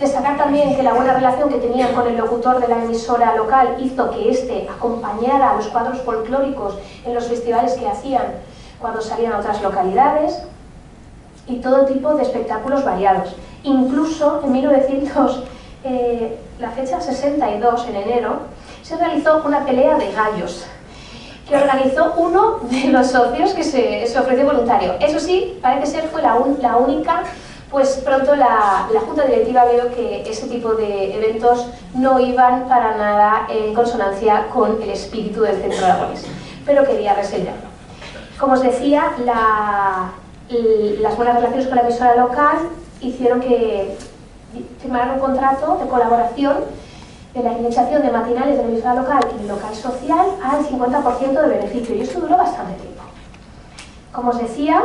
Destacar también que la buena relación que tenían con el locutor de la emisora local hizo que éste acompañara a los cuadros folclóricos en los festivales que hacían cuando salían a otras localidades, y todo tipo de espectáculos variados. Incluso en 1900, la fecha 62, en enero, se realizó una pelea de gallos, que organizó uno de los socios que se ofreció voluntario. Eso sí, parece ser fue la única, pues pronto la Junta Directiva vio que ese tipo de eventos no iban para nada en consonancia con el espíritu del Centro Aragonés, pero quería reseñarlo. Como os decía, las buenas relaciones con la emisora local hicieron que firmaran un contrato de colaboración de la iniciación de matinales de la emisora local y el local social al 50% de beneficio, y esto duró bastante tiempo. Como os decía,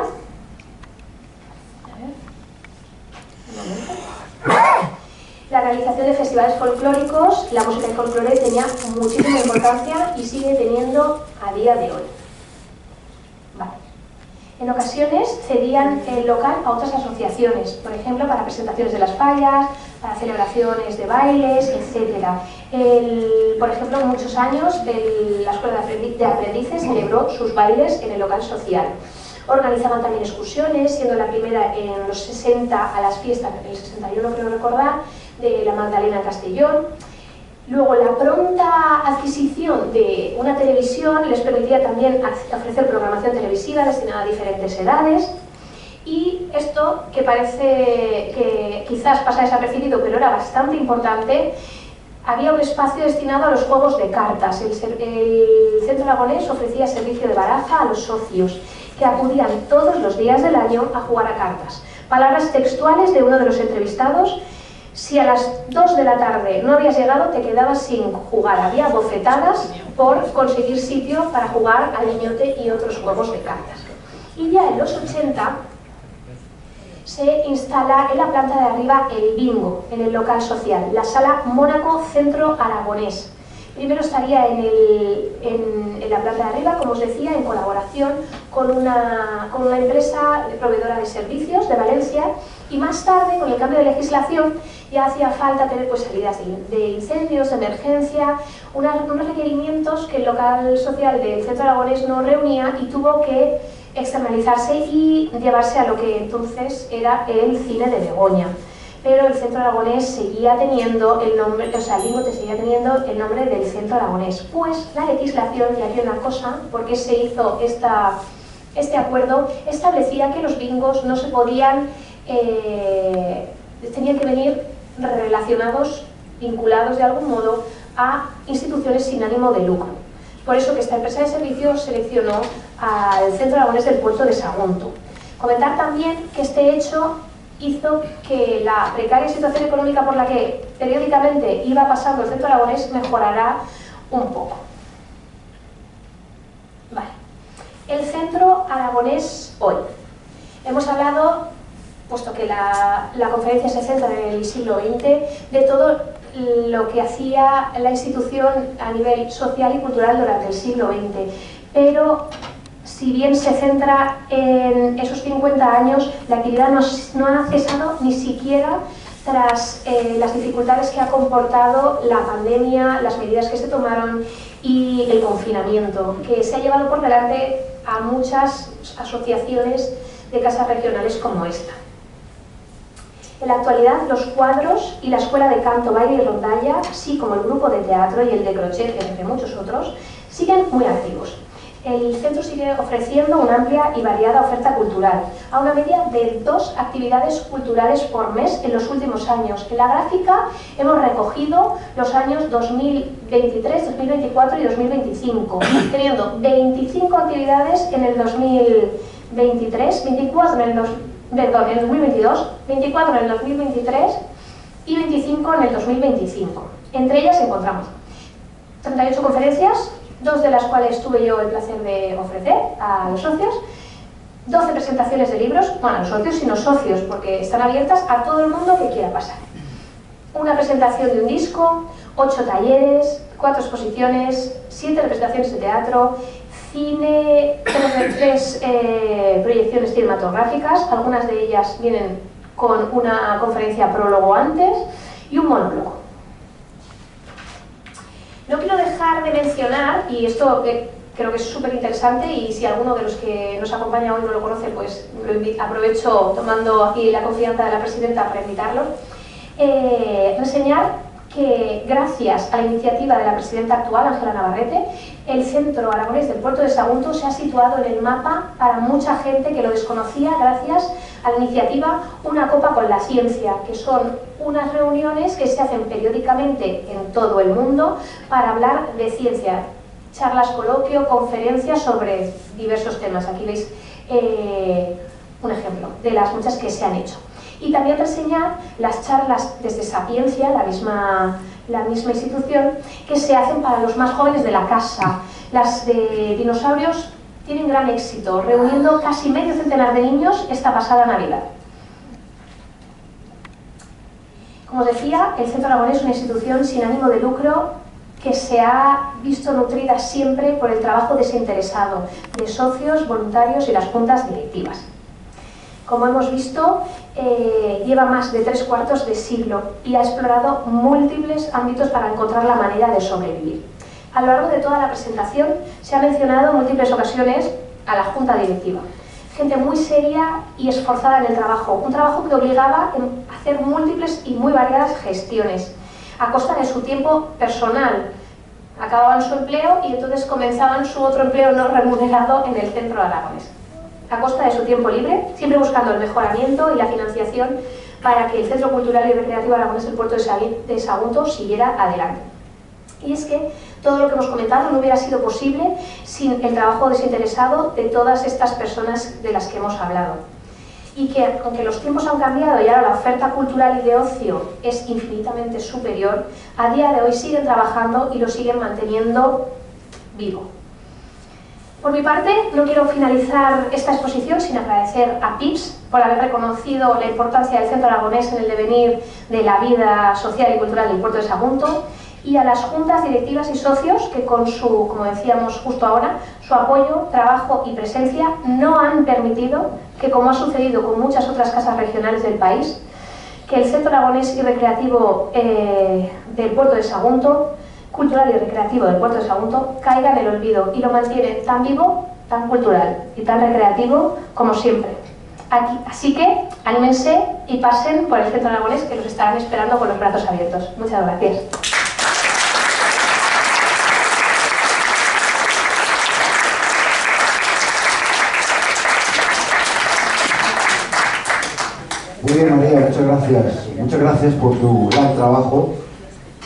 la realización de festivales folclóricos, la música y folclore tenía muchísima importancia y sigue teniendo a día de hoy. Vale. En ocasiones cedían el local a otras asociaciones, por ejemplo, para presentaciones de las fallas, para celebraciones de bailes, etc. Por ejemplo, en muchos años la Escuela de Aprendices celebró sus bailes en el local social. Organizaban también excursiones, siendo la primera en los 60 a las fiestas, en el 61 creo recordar, de la Magdalena en Castellón. Luego, la pronta adquisición de una televisión les permitía también ofrecer programación televisiva destinada a diferentes edades. Y esto, que parece que quizás pasa desapercibido, pero era bastante importante, había un espacio destinado a los juegos de cartas. El Centro Aragonés ofrecía servicio de baraja a los socios, que acudían todos los días del año a jugar a cartas. Palabras textuales de uno de los entrevistados: si a las 2 de la tarde no habías llegado, te quedabas sin jugar. Había bofetadas por conseguir sitio para jugar al leñote y otros juegos de cartas. Y ya en los 80 se instala en la planta de arriba el bingo, en el local social, la sala Mónaco Centro Aragonés. Primero estaría en la planta de arriba, como os decía, en colaboración con una empresa proveedora de servicios de Valencia, y más tarde, con el cambio de legislación, ya hacía falta tener pues salidas de incendios, de emergencia, unos requerimientos que el local social del Centro Aragonés no reunía, y tuvo que externalizarse y llevarse a lo que entonces era el cine de Begoña. Pero el Centro Aragonés seguía teniendo el nombre, o sea, el bingo seguía teniendo el nombre del Centro Aragonés. Pues la legislación, y aquí una cosa, porque se hizo este acuerdo, establecía que los bingos no se podían, tenían que venir relacionados, vinculados de algún modo a instituciones sin ánimo de lucro. Por eso que esta empresa de servicios seleccionó al Centro Aragonés del Puerto de Sagunto. Comentar también que este hecho hizo que la precaria situación económica por la que periódicamente iba pasando el Centro Aragonés mejorará un poco. Vale. El Centro Aragonés hoy. Hemos hablado, puesto que la conferencia se centra en el siglo XX, de todo lo que hacía la institución a nivel social y cultural durante el siglo XX. Pero si bien se centra en esos 50 años, la actividad no ha cesado ni siquiera tras las dificultades que ha comportado la pandemia, las medidas que se tomaron y el confinamiento, que se ha llevado por delante a muchas asociaciones de casas regionales como esta. En la actualidad, los cuadros y la Escuela de Canto, Baile y Rondalla, así como el grupo de teatro y el de crochet, entre muchos otros, siguen muy activos. El centro sigue ofreciendo una amplia y variada oferta cultural, a una media de 2 actividades culturales por mes en los últimos años. En la gráfica hemos recogido los años 2023, 2024 y 2025, teniendo 25 actividades en el 2023, 24 en el 2022, 24 en el 2023 y 25 en el 2025. Entre ellas encontramos 38 conferencias, 2 de las cuales tuve yo el placer de ofrecer a los socios, 12 presentaciones de libros, bueno, a los socios y no socios, porque están abiertas a todo el mundo que quiera pasar. Una presentación de un disco, 8 talleres, 4 exposiciones, 7 representaciones de teatro, cine, 3 proyecciones cinematográficas, algunas de ellas vienen con una conferencia prólogo antes y un monólogo. No quiero dejar de mencionar, y esto creo que es súper interesante, y si alguno de los que nos acompaña hoy no lo conoce, pues aprovecho tomando aquí la confianza de la presidenta para invitarlo, reseñar que gracias a la iniciativa de la presidenta actual, Ángela Navarrete, el Centro Aragonés del Puerto de Sagunto se ha situado en el mapa para mucha gente que lo desconocía gracias a la iniciativa Una Copa con la Ciencia, que son unas reuniones que se hacen periódicamente en todo el mundo para hablar de ciencia, charlas, coloquio, conferencias sobre diversos temas. Aquí veis un ejemplo de las muchas que se han hecho. Y también reseñar las charlas desde Sapiencia, la misma institución, que se hacen para los más jóvenes de la casa. Las de dinosaurios tienen gran éxito, reuniendo casi medio centenar de niños esta pasada Navidad. Como os decía, el Centro Aragonés es una institución sin ánimo de lucro que se ha visto nutrida siempre por el trabajo desinteresado de socios, voluntarios y las juntas directivas. Como hemos visto, lleva más de 3/4 de siglo y ha explorado múltiples ámbitos para encontrar la manera de sobrevivir. A lo largo de toda la presentación se ha mencionado en múltiples ocasiones a la junta directiva. Gente muy seria y esforzada en el trabajo, un trabajo que obligaba a hacer múltiples y muy variadas gestiones, a costa de su tiempo personal. Acababan su empleo y entonces comenzaban su otro empleo no remunerado en el Centro Aragonés, a costa de su tiempo libre, siempre buscando el mejoramiento y la financiación para que el Centro Cultural y Recreativo Aragonés del Puerto de Sagunto siguiera adelante. Y es que todo lo que hemos comentado no hubiera sido posible sin el trabajo desinteresado de todas estas personas de las que hemos hablado. Y que, aunque los tiempos han cambiado y ahora la oferta cultural y de ocio es infinitamente superior, a día de hoy siguen trabajando y lo siguen manteniendo vivo. Por mi parte, no quiero finalizar esta exposición sin agradecer a PIPS por haber reconocido la importancia del Centro Aragonés en el devenir de la vida social y cultural del Puerto de Sagunto, y a las juntas directivas y socios que con su, como decíamos justo ahora, su apoyo, trabajo y presencia no han permitido que, como ha sucedido con muchas otras casas regionales del país, que el Centro Aragonés y Recreativo del Puerto de Sagunto, cultural y recreativo del Puerto de Sagunto, caiga en el olvido y lo mantienen tan vivo, tan cultural y tan recreativo como siempre. Así que anímense y pasen por el Centro Aragonés, que los estarán esperando con los brazos abiertos. Muchas gracias. Muy bien, María, muchas gracias. Muchas gracias por tu gran trabajo,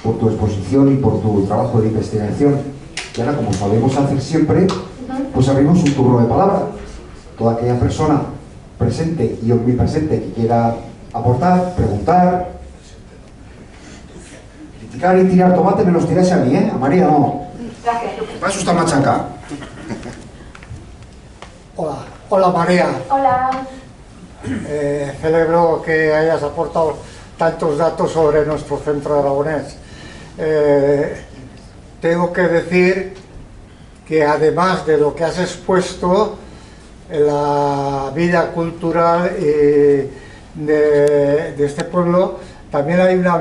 por tu exposición y por tu trabajo de investigación. Y ahora, como sabemos hacer siempre, pues abrimos un turno de palabra. Toda aquella persona presente y omnipresente que quiera aportar, preguntar, criticar y tirar tomate, me los tiráis a mí, ¿eh? A María no. Gracias. Para eso está Machaca. Hola María. Hola. Celebro que hayas aportado tantos datos sobre nuestro centro aragonés. Tengo que decir que además de lo que has expuesto, la vida cultural de este pueblo, también hay una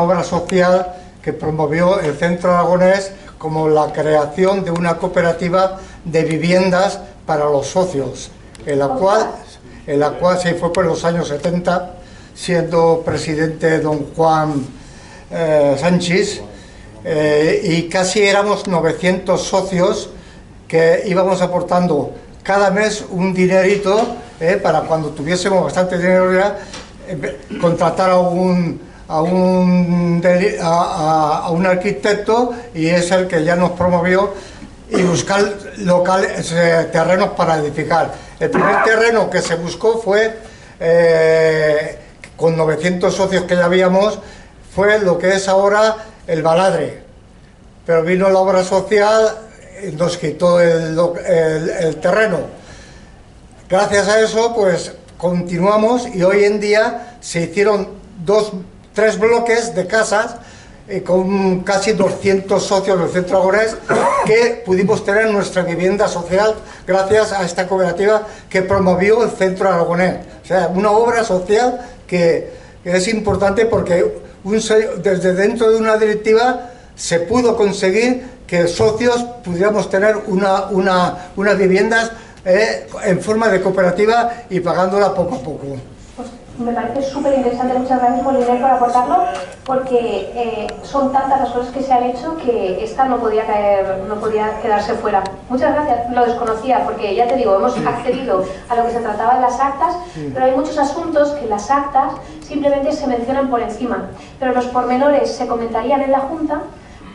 obra social que promovió el Centro Aragonés, como la creación de una cooperativa de viviendas para los socios, en la cual se fue por los años 70, siendo presidente don Juan Sánchez, y casi éramos 900 socios que íbamos aportando cada mes un dinerito, para cuando tuviésemos bastante dinero ya, contratar a un arquitecto, y es el que ya nos promovió, y buscar terrenos para edificar. El primer terreno que se buscó fue, con 900 socios que ya habíamos, fue lo que es ahora el Baladre, pero vino la obra social, nos quitó el terreno. Gracias a eso, pues continuamos, y hoy en día se hicieron 3 bloques de casas con casi 200 socios del Centro Aragonés, que pudimos tener nuestra vivienda social gracias a esta cooperativa que promovió el Centro Aragonés. O sea, una obra social que es importante, porque desde dentro de una directiva se pudo conseguir que socios pudiéramos tener unas viviendas en forma de cooperativa y pagándola poco a poco. Pues me parece súper interesante, muchas gracias Moliner por aportarlo, porque son tantas las cosas que se han hecho que esta no podía quedarse fuera. Muchas gracias, lo desconocía, porque ya te digo, hemos accedido a lo que se trataba en las actas, pero hay muchos asuntos que en las actas simplemente se mencionan por encima, pero los pormenores se comentarían en la Junta,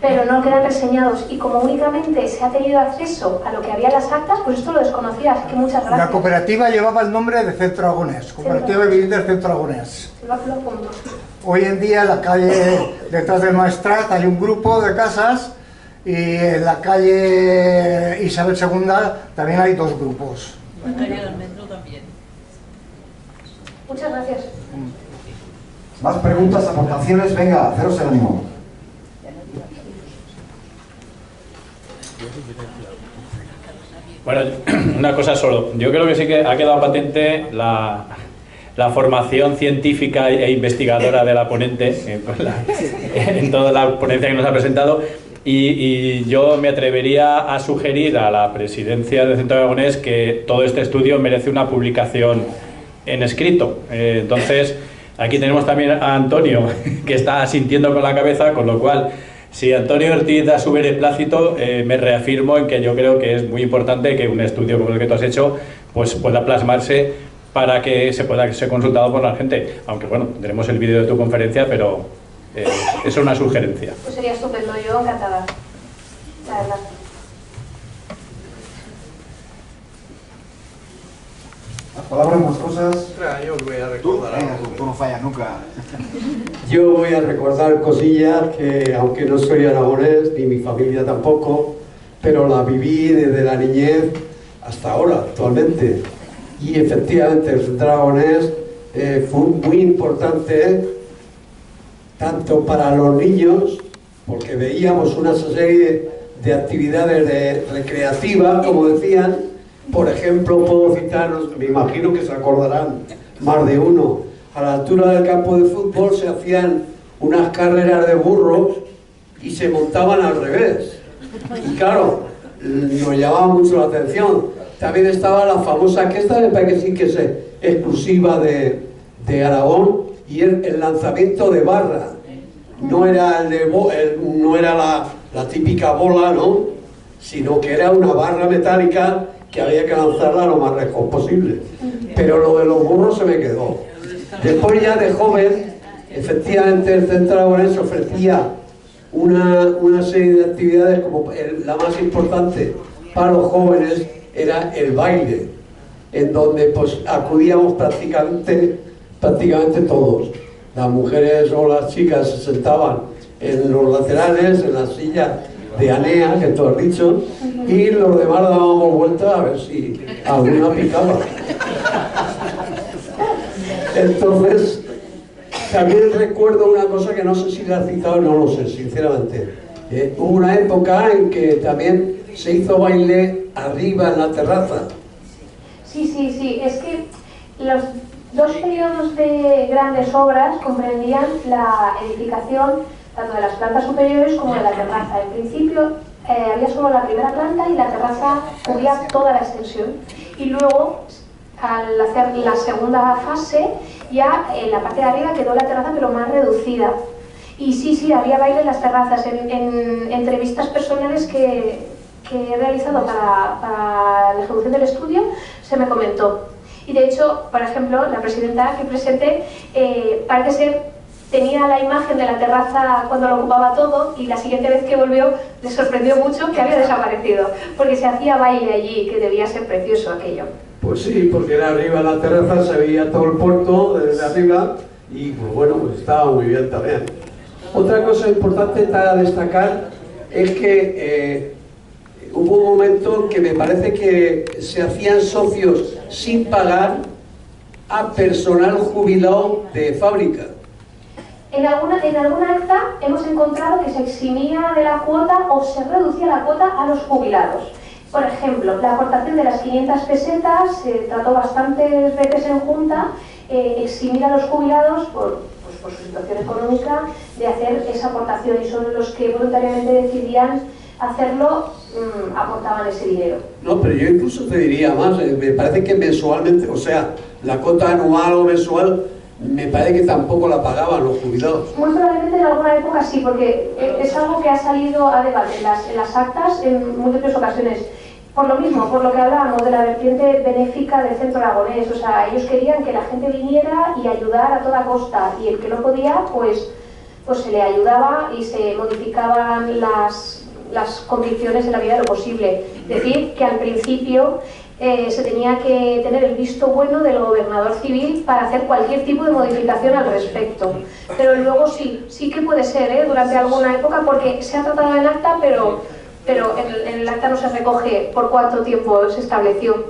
pero no quedan reseñados, y como únicamente se ha tenido acceso a lo que había en las actas, pues esto lo desconocía, así que muchas gracias. La cooperativa llevaba el nombre de Centro Aragonés, Cooperativa de Vivienda del Centro Aragonés. Hoy en día en la calle detrás del Maestrat hay un grupo de casas, y en la calle Isabel II también hay 2 grupos. En la calle del Metro también. Muchas gracias. Más preguntas, aportaciones, venga, haceros el ánimo. Bueno, una cosa solo. Yo creo que sí que ha quedado patente la formación científica e investigadora de la ponente en toda la ponencia que nos ha presentado, y yo me atrevería a sugerir a la presidencia del Centro Aragonés que todo este estudio merece una publicación en escrito. Entonces, aquí tenemos también a Antonio, que está asintiendo con la cabeza, con lo cual, si Antonio Ortiz da su beneplácito, me reafirmo en que yo creo que es muy importante que un estudio como el que tú has hecho pues pueda plasmarse para que se pueda ser consultado por la gente. Aunque bueno, tendremos el vídeo de tu conferencia, pero es una sugerencia. Pues sería estupendo, yo encantada, la verdad. Las palabras, más cosas. Yo os voy a recordar algo. Tú no fallas nunca. Yo voy a recordar cosillas que, aunque no soy aragonés, ni mi familia tampoco, pero la viví desde la niñez hasta ahora, actualmente. Y efectivamente el Centro Aragonés fue muy importante, tanto para los niños, porque veíamos una serie de actividades recreativas, como decían. Por ejemplo, puedo citarlos, me imagino que se acordarán más de uno. A la altura del campo de fútbol se hacían unas carreras de burros y se montaban al revés. Y claro, nos llamaba mucho la atención. También estaba la famosa, que esta me parece que sí que es exclusiva de Aragón, y el lanzamiento de barra. No era, no era la típica bola, ¿no? Sino que era una barra metálica que había que lanzarla lo más lejos posible. Pero lo de los burros se me quedó. Después ya de joven, efectivamente el Centro Aragonés ofrecía una serie de actividades como la más importante para los jóvenes era el baile, en donde pues acudíamos prácticamente todos. Las mujeres o las chicas se sentaban en los laterales, en la silla de Anea, que tú has dicho, y los demás dábamos vueltas a ver si alguna picaba. Entonces, también recuerdo una cosa que no sé si la has citado, no lo sé, sinceramente. Hubo una época en que también se hizo baile arriba en la terraza. Sí, es que los dos periodos de grandes obras comprendían la edificación tanto de las plantas superiores como de la terraza. En principio había solo la primera planta y la terraza cubría toda la extensión. Y luego, al hacer la segunda fase, ya en la parte de arriba quedó la terraza pero más reducida. Y sí, había baile en las terrazas. En entrevistas personales que he realizado para la ejecución del estudio se me comentó. Y de hecho, por ejemplo, la presidenta aquí presente parece ser tenía la imagen de la terraza cuando lo ocupaba todo, y la siguiente vez que volvió le sorprendió mucho que había desaparecido, porque se hacía baile allí, que debía ser precioso aquello. Pues sí, porque era arriba en la terraza, se veía todo el puerto desde arriba y pues bueno, pues estaba muy bien también. Otra cosa importante para destacar es que hubo un momento que me parece que se hacían socios sin pagar a personal jubilado de fábrica. En alguna acta hemos encontrado que se eximía de la cuota o se reducía la cuota a los jubilados. Por ejemplo, la aportación de las 500 pesetas se trató bastantes veces en junta, eximir a los jubilados por su situación económica de hacer esa aportación, y solo los que voluntariamente decidían hacerlo aportaban ese dinero. No, pero yo incluso te diría más, me parece que mensualmente, o sea, la cuota anual o mensual, me parece que tampoco la pagaban los jubilados. Muy probablemente en alguna época sí, porque es algo que ha salido a debate en las actas en múltiples ocasiones. Por lo mismo, por lo que hablábamos de la vertiente benéfica del Centro Aragonés, o sea, ellos querían que la gente viniera y ayudar a toda costa, y el que no podía, pues se le ayudaba y se modificaban las condiciones de la vida de lo posible. Decir que al principio se tenía que tener el visto bueno del gobernador civil para hacer cualquier tipo de modificación al respecto. Pero luego sí que puede ser, durante alguna época, porque se ha tratado en acta, pero en el acta no se recoge por cuánto tiempo se estableció.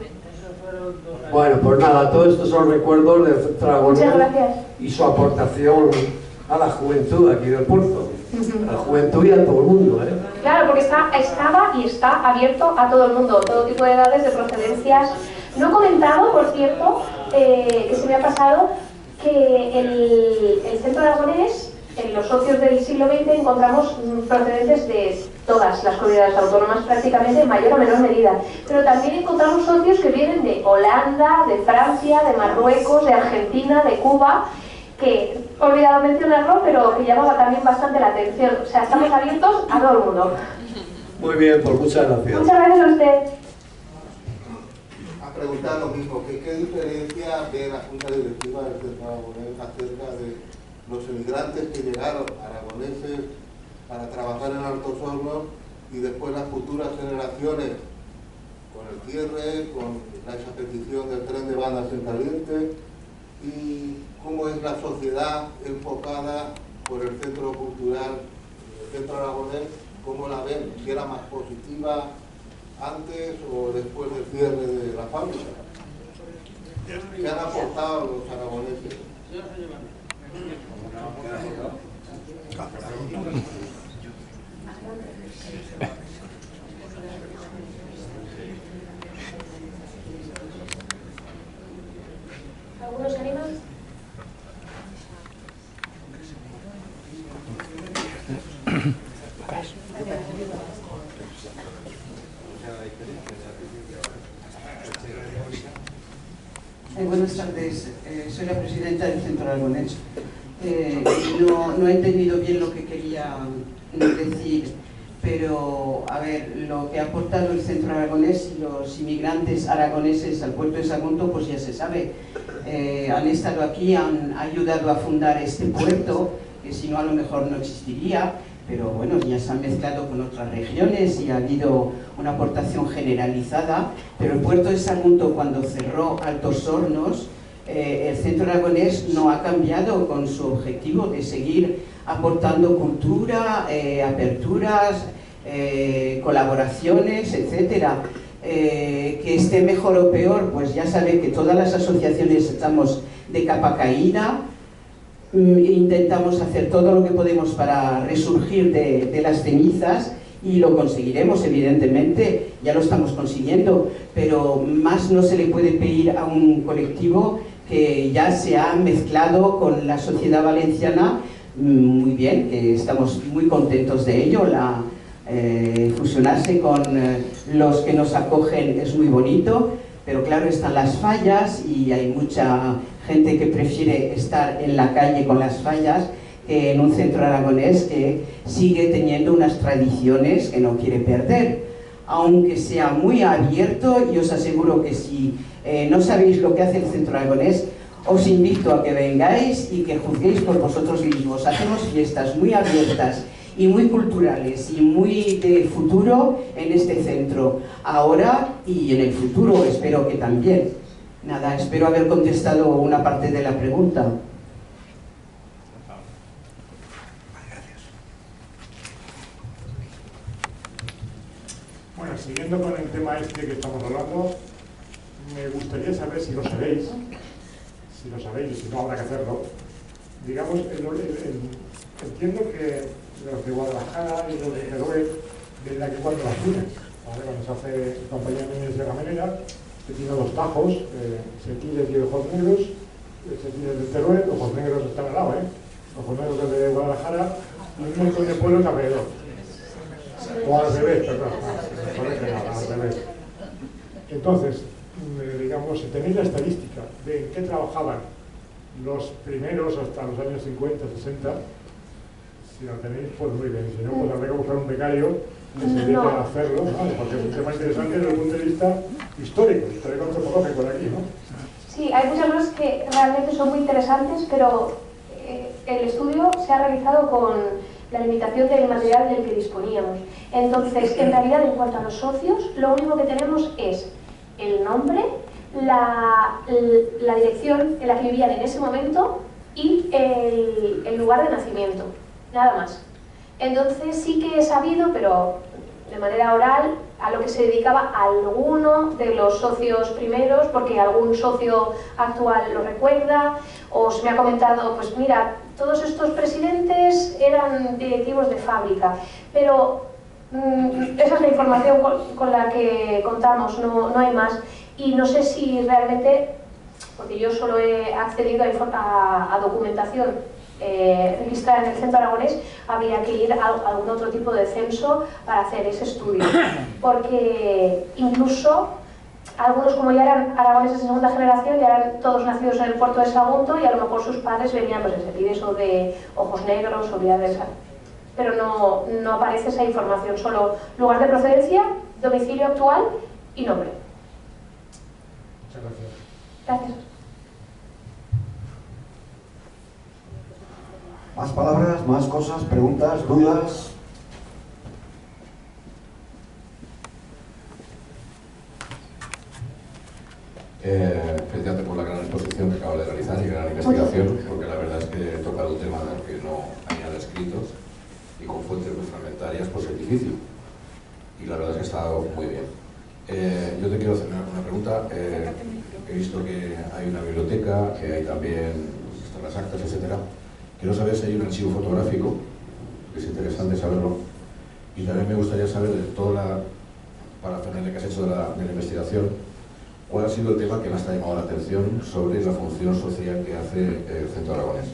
Bueno, pues nada, todos estos son recuerdos del Centro Aragonés. Muchas gracias. Y su aportación a la juventud aquí del puerto. A la juventud y a todo el mundo, ¿eh? Claro, porque estaba y está abierto a todo el mundo, todo tipo de edades, de procedencias. No he comentado, por cierto, que se me ha pasado, que el Centro Aragonés, en los socios del siglo XX, encontramos procedentes de todas las comunidades autónomas, prácticamente en mayor o menor medida. Pero también encontramos socios que vienen de Holanda, de Francia, de Marruecos, de Argentina, de Cuba, que he olvidado mencionarlo, pero que llamaba también bastante la atención. O sea, estamos abiertos a todo el mundo. Muy bien, pues muchas gracias. Muchas gracias a usted. A preguntar lo mismo, ¿qué diferencia ve la Junta Directiva del Centro Aragonés acerca de los emigrantes que llegaron aragoneses para trabajar en Altos Hornos y después las futuras generaciones, con el cierre, con esa petición del tren de bandas en caliente, y cómo es la sociedad enfocada por el Centro Cultural, el Centro Aragonés, cómo la ven, si era más positiva antes o después del cierre de la fábrica? ¿Qué han aportado los aragoneses? ¿Algunos animan? Buenas tardes, soy la presidenta del Centro Aragonés. No he entendido bien lo que quería decir, pero a ver, lo que ha aportado el Centro Aragonés y los inmigrantes aragoneses al puerto de Sagunto, pues ya se sabe. Han estado aquí, han ayudado a fundar este puerto, que si no a lo mejor no existiría. pero bueno, ya se han mezclado con otras regiones y ha habido una aportación generalizada, pero el puerto de Sagunto, cuando cerró Altos Hornos, el Centro Aragonés no ha cambiado con su objetivo de seguir aportando cultura, aperturas, colaboraciones, etcétera. Que esté mejor o peor, pues ya sabe que todas las asociaciones estamos de capa caída, intentamos hacer todo lo que podemos para resurgir de las cenizas y lo conseguiremos, evidentemente, ya lo estamos consiguiendo, pero más no se le puede pedir a un colectivo que ya se ha mezclado con la sociedad valenciana muy bien, que estamos muy contentos de ello. Fusionarse con los que nos acogen es muy bonito, pero claro, están las fallas y hay mucha gente que prefiere estar en la calle con las fallas que en un centro aragonés que sigue teniendo unas tradiciones que no quiere perder, aunque sea muy abierto. Y os aseguro que si no sabéis lo que hace el centro aragonés, os invito a que vengáis y que juzguéis por vosotros mismos. Hacemos fiestas muy abiertas y muy culturales y muy de futuro en este centro, ahora y en el futuro, espero que también. Nada, espero haber contestado una parte de la pregunta. Bueno, siguiendo con el tema este que estamos hablando, me gustaría saber si lo sabéis y si no habrá que hacerlo. Digamos, entiendo que los de Guadalajara y los de Teruel vienen aquí cuando las unen, ¿vale? Cuando se hace compañía de niños de Gamelera, se tiene dos tajos, Sequiles y Ojos Negros. Sequiles de Teruel, Ojos Negros están al lado, Ojos Negros de Guadalajara y un montón de pueblos alrededor. O al revés, perdón, al revés. Entonces, digamos, si tenéis la estadística de en qué trabajaban los primeros hasta los años 50, 60, si la tenéis, pues muy bien. Si no, pues habrá que buscar un becario que se dedique a hacerlo, ¿no? Porque es un tema interesante desde el punto de vista histórico antropológico de aquí, ¿no? Sí, hay muchas cosas que realmente son muy interesantes, pero el estudio se ha realizado con la limitación del material del que disponíamos. Entonces, en realidad, en cuanto a los socios, lo único que tenemos es el nombre, la dirección en la que vivían en ese momento y el lugar de nacimiento, nada más. Entonces sí que he sabido, pero de manera oral, a lo que se dedicaba alguno de los socios primeros, porque algún socio actual lo recuerda, o se me ha comentado, pues mira, todos estos presidentes eran directivos de fábrica, pero esa es la información con la que contamos, no hay más. Y no sé si realmente, porque yo solo he accedido a documentación registrada en el Centro Aragonés, habría que ir a algún otro tipo de censo para hacer ese estudio. Porque incluso algunos, como ya eran aragoneses de segunda generación, ya eran todos nacidos en el puerto de Sagunto y a lo mejor sus padres venían pues, de Sequiles o de Ojos Negros o de Esa. Pero no aparece esa información, solo lugar de procedencia, domicilio actual y nombre. Muchas gracias. Gracias. Más palabras, más cosas, preguntas, dudas. Felicitarte por la gran exposición que acabas de realizar y gran investigación, porque la verdad es que he tocado un tema que no hay nada escrito y con fuentes muy fragmentarias pues es difícil. Y la verdad es que ha estado muy bien. Yo te quiero hacer una pregunta. He visto que hay una biblioteca, que hay también están las actas, etcétera. Quiero saber si hay un archivo fotográfico, que es interesante saberlo. Y también me gustaría saber de toda la parafernalia que has hecho de la investigación, ¿cuál ha sido el tema que más te ha llamado la atención sobre la función social que hace el Centro Aragonés?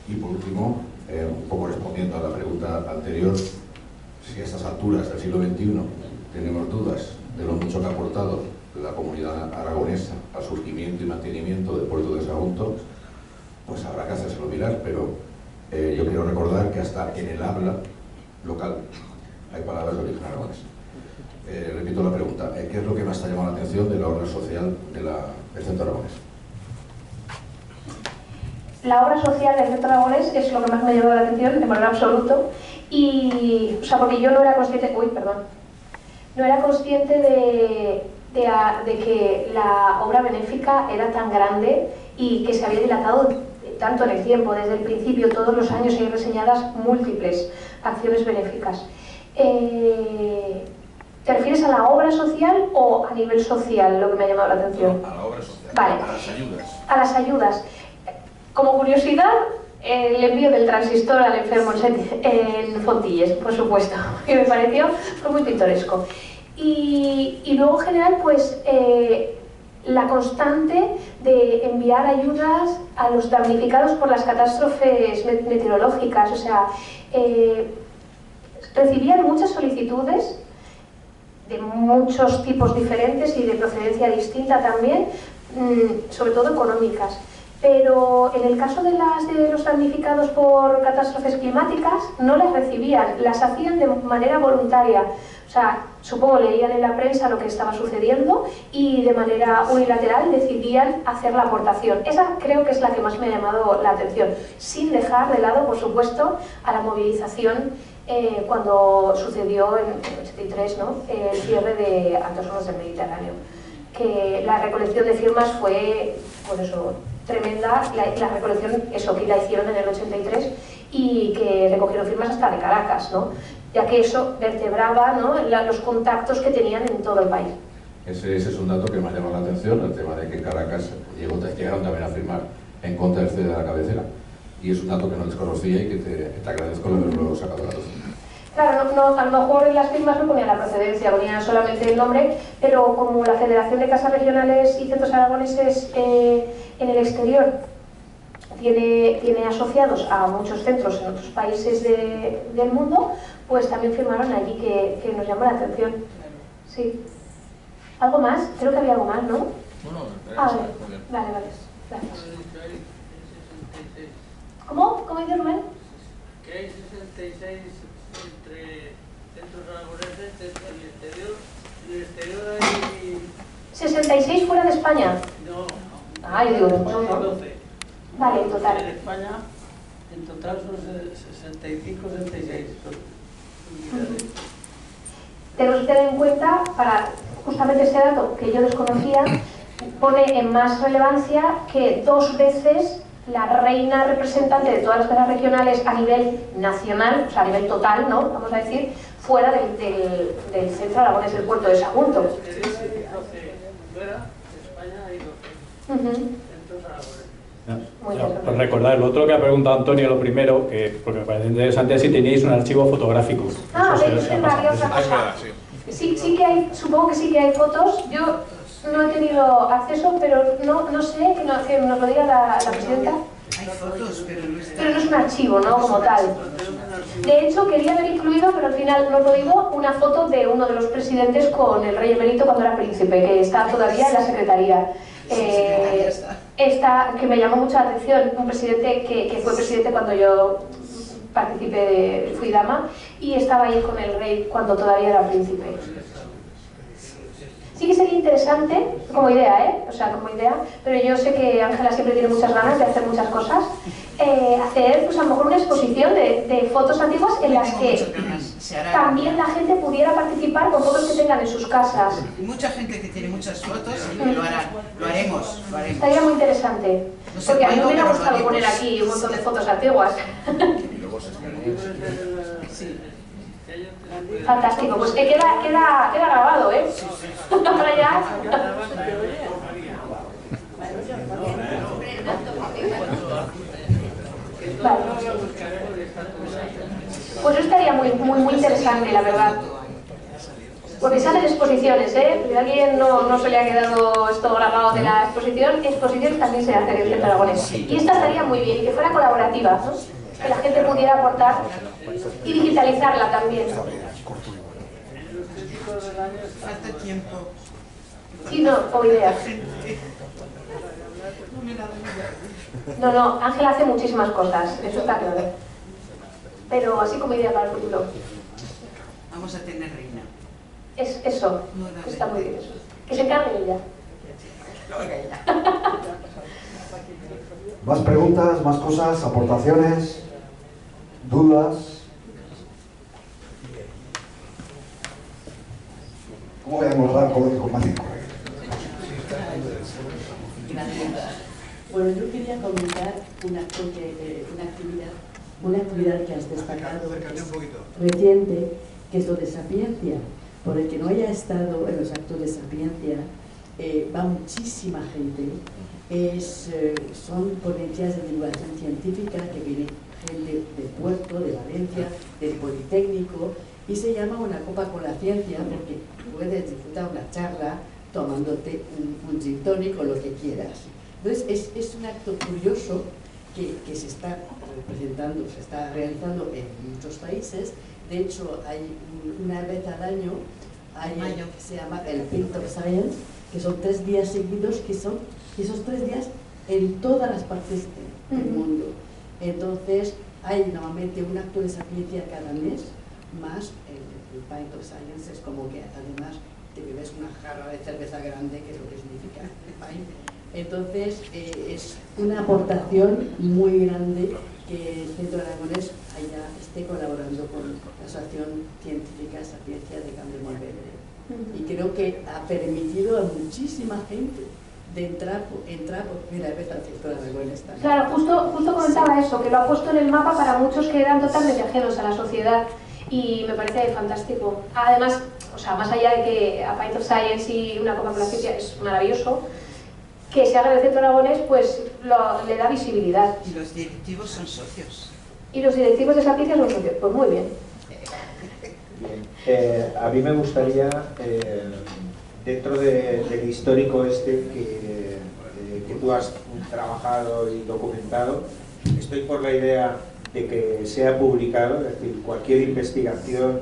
Y por último, un poco respondiendo a la pregunta anterior, si a estas alturas del siglo XXI tenemos dudas de lo mucho que ha aportado la comunidad aragonesa al surgimiento y mantenimiento del puerto de Sagunto, pues habrá que hacérselo mirar, pero yo quiero recordar que hasta en el habla local hay palabras de origen aragonés. Repito la pregunta, ¿qué es lo que más te ha llamado la atención de la obra social del Centro Aragonés? La obra social del Centro Aragonés es lo que más me ha llamado la atención, de manera absoluta, Y, o sea, porque yo no era consciente, no era consciente de que la obra benéfica era tan grande y que se había dilatado tanto en el tiempo. Desde el principio, todos los años hay reseñadas múltiples acciones benéficas. ¿Te refieres a la obra social o a nivel social, lo que me ha llamado la atención? No, a la obra social, vale. A las ayudas. A las ayudas. Como curiosidad, el envío del transistor al enfermo en Fontilles, por supuesto, que me pareció muy pintoresco. Y luego, en general, pues la constante de enviar ayudas a los damnificados por las catástrofes meteorológicas. O sea, recibían muchas solicitudes de muchos tipos diferentes y de procedencia distinta también, sobre todo económicas. Pero en el caso de los damnificados por catástrofes climáticas, no las recibían, las hacían de manera voluntaria. O sea, supongo leían en la prensa lo que estaba sucediendo y de manera unilateral decidían hacer la aportación. Esa creo que es la que más me ha llamado la atención, sin dejar de lado, por supuesto, a la movilización cuando sucedió en el 83, ¿no? El cierre de Altos Hornos del Mediterráneo. Que la recolección de firmas fue, pues eso, tremenda, la recolección, eso que la hicieron en el 83 y que recogieron firmas hasta de Caracas, ¿no? Ya que eso vertebraba, ¿no?, los contactos que tenían en todo el país. Ese es un dato que me ha llamado la atención, el tema de que en Caracas llegaron también a firmar en contra del cede de la cabecera. Y es un dato que no desconocía y que te agradezco el haberlo sacado a la luz. Claro, a lo mejor en las firmas no ponían la procedencia, ponían solamente el nombre, pero como la Federación de Casas Regionales y Centros Aragoneses en el exterior tiene asociados a muchos centros en otros países del mundo, pues también firmaron allí, que nos llamó la atención. Sí. ¿Algo más? Creo que había algo más, ¿no? Vale. Gracias. ¿Cómo? ¿Cómo dice Rubén? Que hay 66 entre centros aragoneses dentro del exterior. En el exterior hay... 66 fuera de España. No. Ay, digo, no. 12. Vale, en total. En España, en total son 65, 66. Tenemos que tener en cuenta, para justamente este dato que yo desconocía, pone en más relevancia que 2 veces la reina representante de todas las casas regionales a nivel nacional, o sea, a nivel total, ¿no?, vamos a decir, fuera del centro aragonés, del puerto de Sagunto. Fuera de España hay 12 centros aragoneses. Pues recordar, lo otro que ha preguntado Antonio, lo primero, porque me parece interesante, si tenéis un archivo fotográfico. Es otra cosa. Sí que hay, supongo que sí que hay fotos. Yo no he tenido acceso, pero no sé, que nos lo diga la presidenta. Hay fotos, pero no es un archivo, ¿no?, como tal. De hecho, quería haber incluido, pero al final no he podido, una foto de uno de los presidentes con el rey emérito cuando era príncipe, que está todavía en la secretaría. Que me llamó mucho la atención, un presidente que fue presidente cuando yo fui dama, y estaba ahí con el rey cuando todavía era príncipe. Sí que sería interesante, como idea, o sea, como idea, pero yo sé que Ángela siempre tiene muchas ganas de hacer muchas cosas, hacer, pues a lo mejor una exposición de fotos antiguas en las que también la gente pudiera participar con fotos que tengan en sus casas. Hay mucha gente que tiene muchas fotos y lo harán, lo haremos. Estaría muy interesante, porque a mí me hubiera gustado poner aquí un montón de fotos antiguas. Fantástico, pues que queda grabado, ¿eh? Ahora ya. Vale. Pues eso estaría muy interesante, la verdad. Porque salen exposiciones, ¿eh? Si a alguien no se le ha quedado esto grabado de la exposición, exposiciones también se hacen en el Centro Aragonés. Y esta estaría muy bien, y que fuera colaborativa, ¿no?, que la gente pudiera aportar y digitalizarla también. Falta tiempo. Sí, no, como idea. No, Ángela hace muchísimas cosas, eso está claro. Pero así como idea para el futuro. Vamos a tener reina. Es eso, está muy bien eso. Que se encargue ella. Más preguntas, más cosas, aportaciones, dudas. ¿Cómo voy a engordar con lo que coma 5? Bueno, yo quería comentar una actividad que has destacado reciente, que es lo de Sapiencia. Por el que no haya estado en los actos de Sapiencia, va muchísima gente. Son ponencias de divulgación científica que viene gente de Puerto, de Valencia, del Politécnico, y se llama Una copa con la ciencia porque puedes disfrutar una charla tomándote un gin tonic o lo que quieras. Entonces es un acto curioso que se está representando, se está realizando en muchos países. De hecho, hay una vez al año que se llama el Pint of Science, que son 3 días seguidos, que son esos 3 días en todas las partes del mundo. Entonces, hay normalmente un acto de sapiencia cada mes, más el Pint of Science es como que además te bebes una jarra de cerveza grande, que es lo que significa el pint. Entonces, es una aportación muy grande que el Centro Aragonés esté colaborando con la Asociación Científica Sapiencia de Cambre-Montbéliard. Y creo que ha permitido a muchísima gente de entrar por primera vez al Centro Aragonés. Claro, justo comentaba eso, que lo ha puesto en el mapa para muchos que eran totalmente ajenos a la sociedad, y me parece fantástico. Además, o sea, más allá de que a Pint of Science y Una copa con la ciencia es maravilloso, que se haga en el Centro Aragonés, pues le da visibilidad. Y los directivos son socios. Y los directivos de Sapiencia son socios, pues muy bien. Bien. A mí me gustaría, dentro del histórico que tú has trabajado y documentado, estoy por la idea de que sea publicado, es decir, cualquier investigación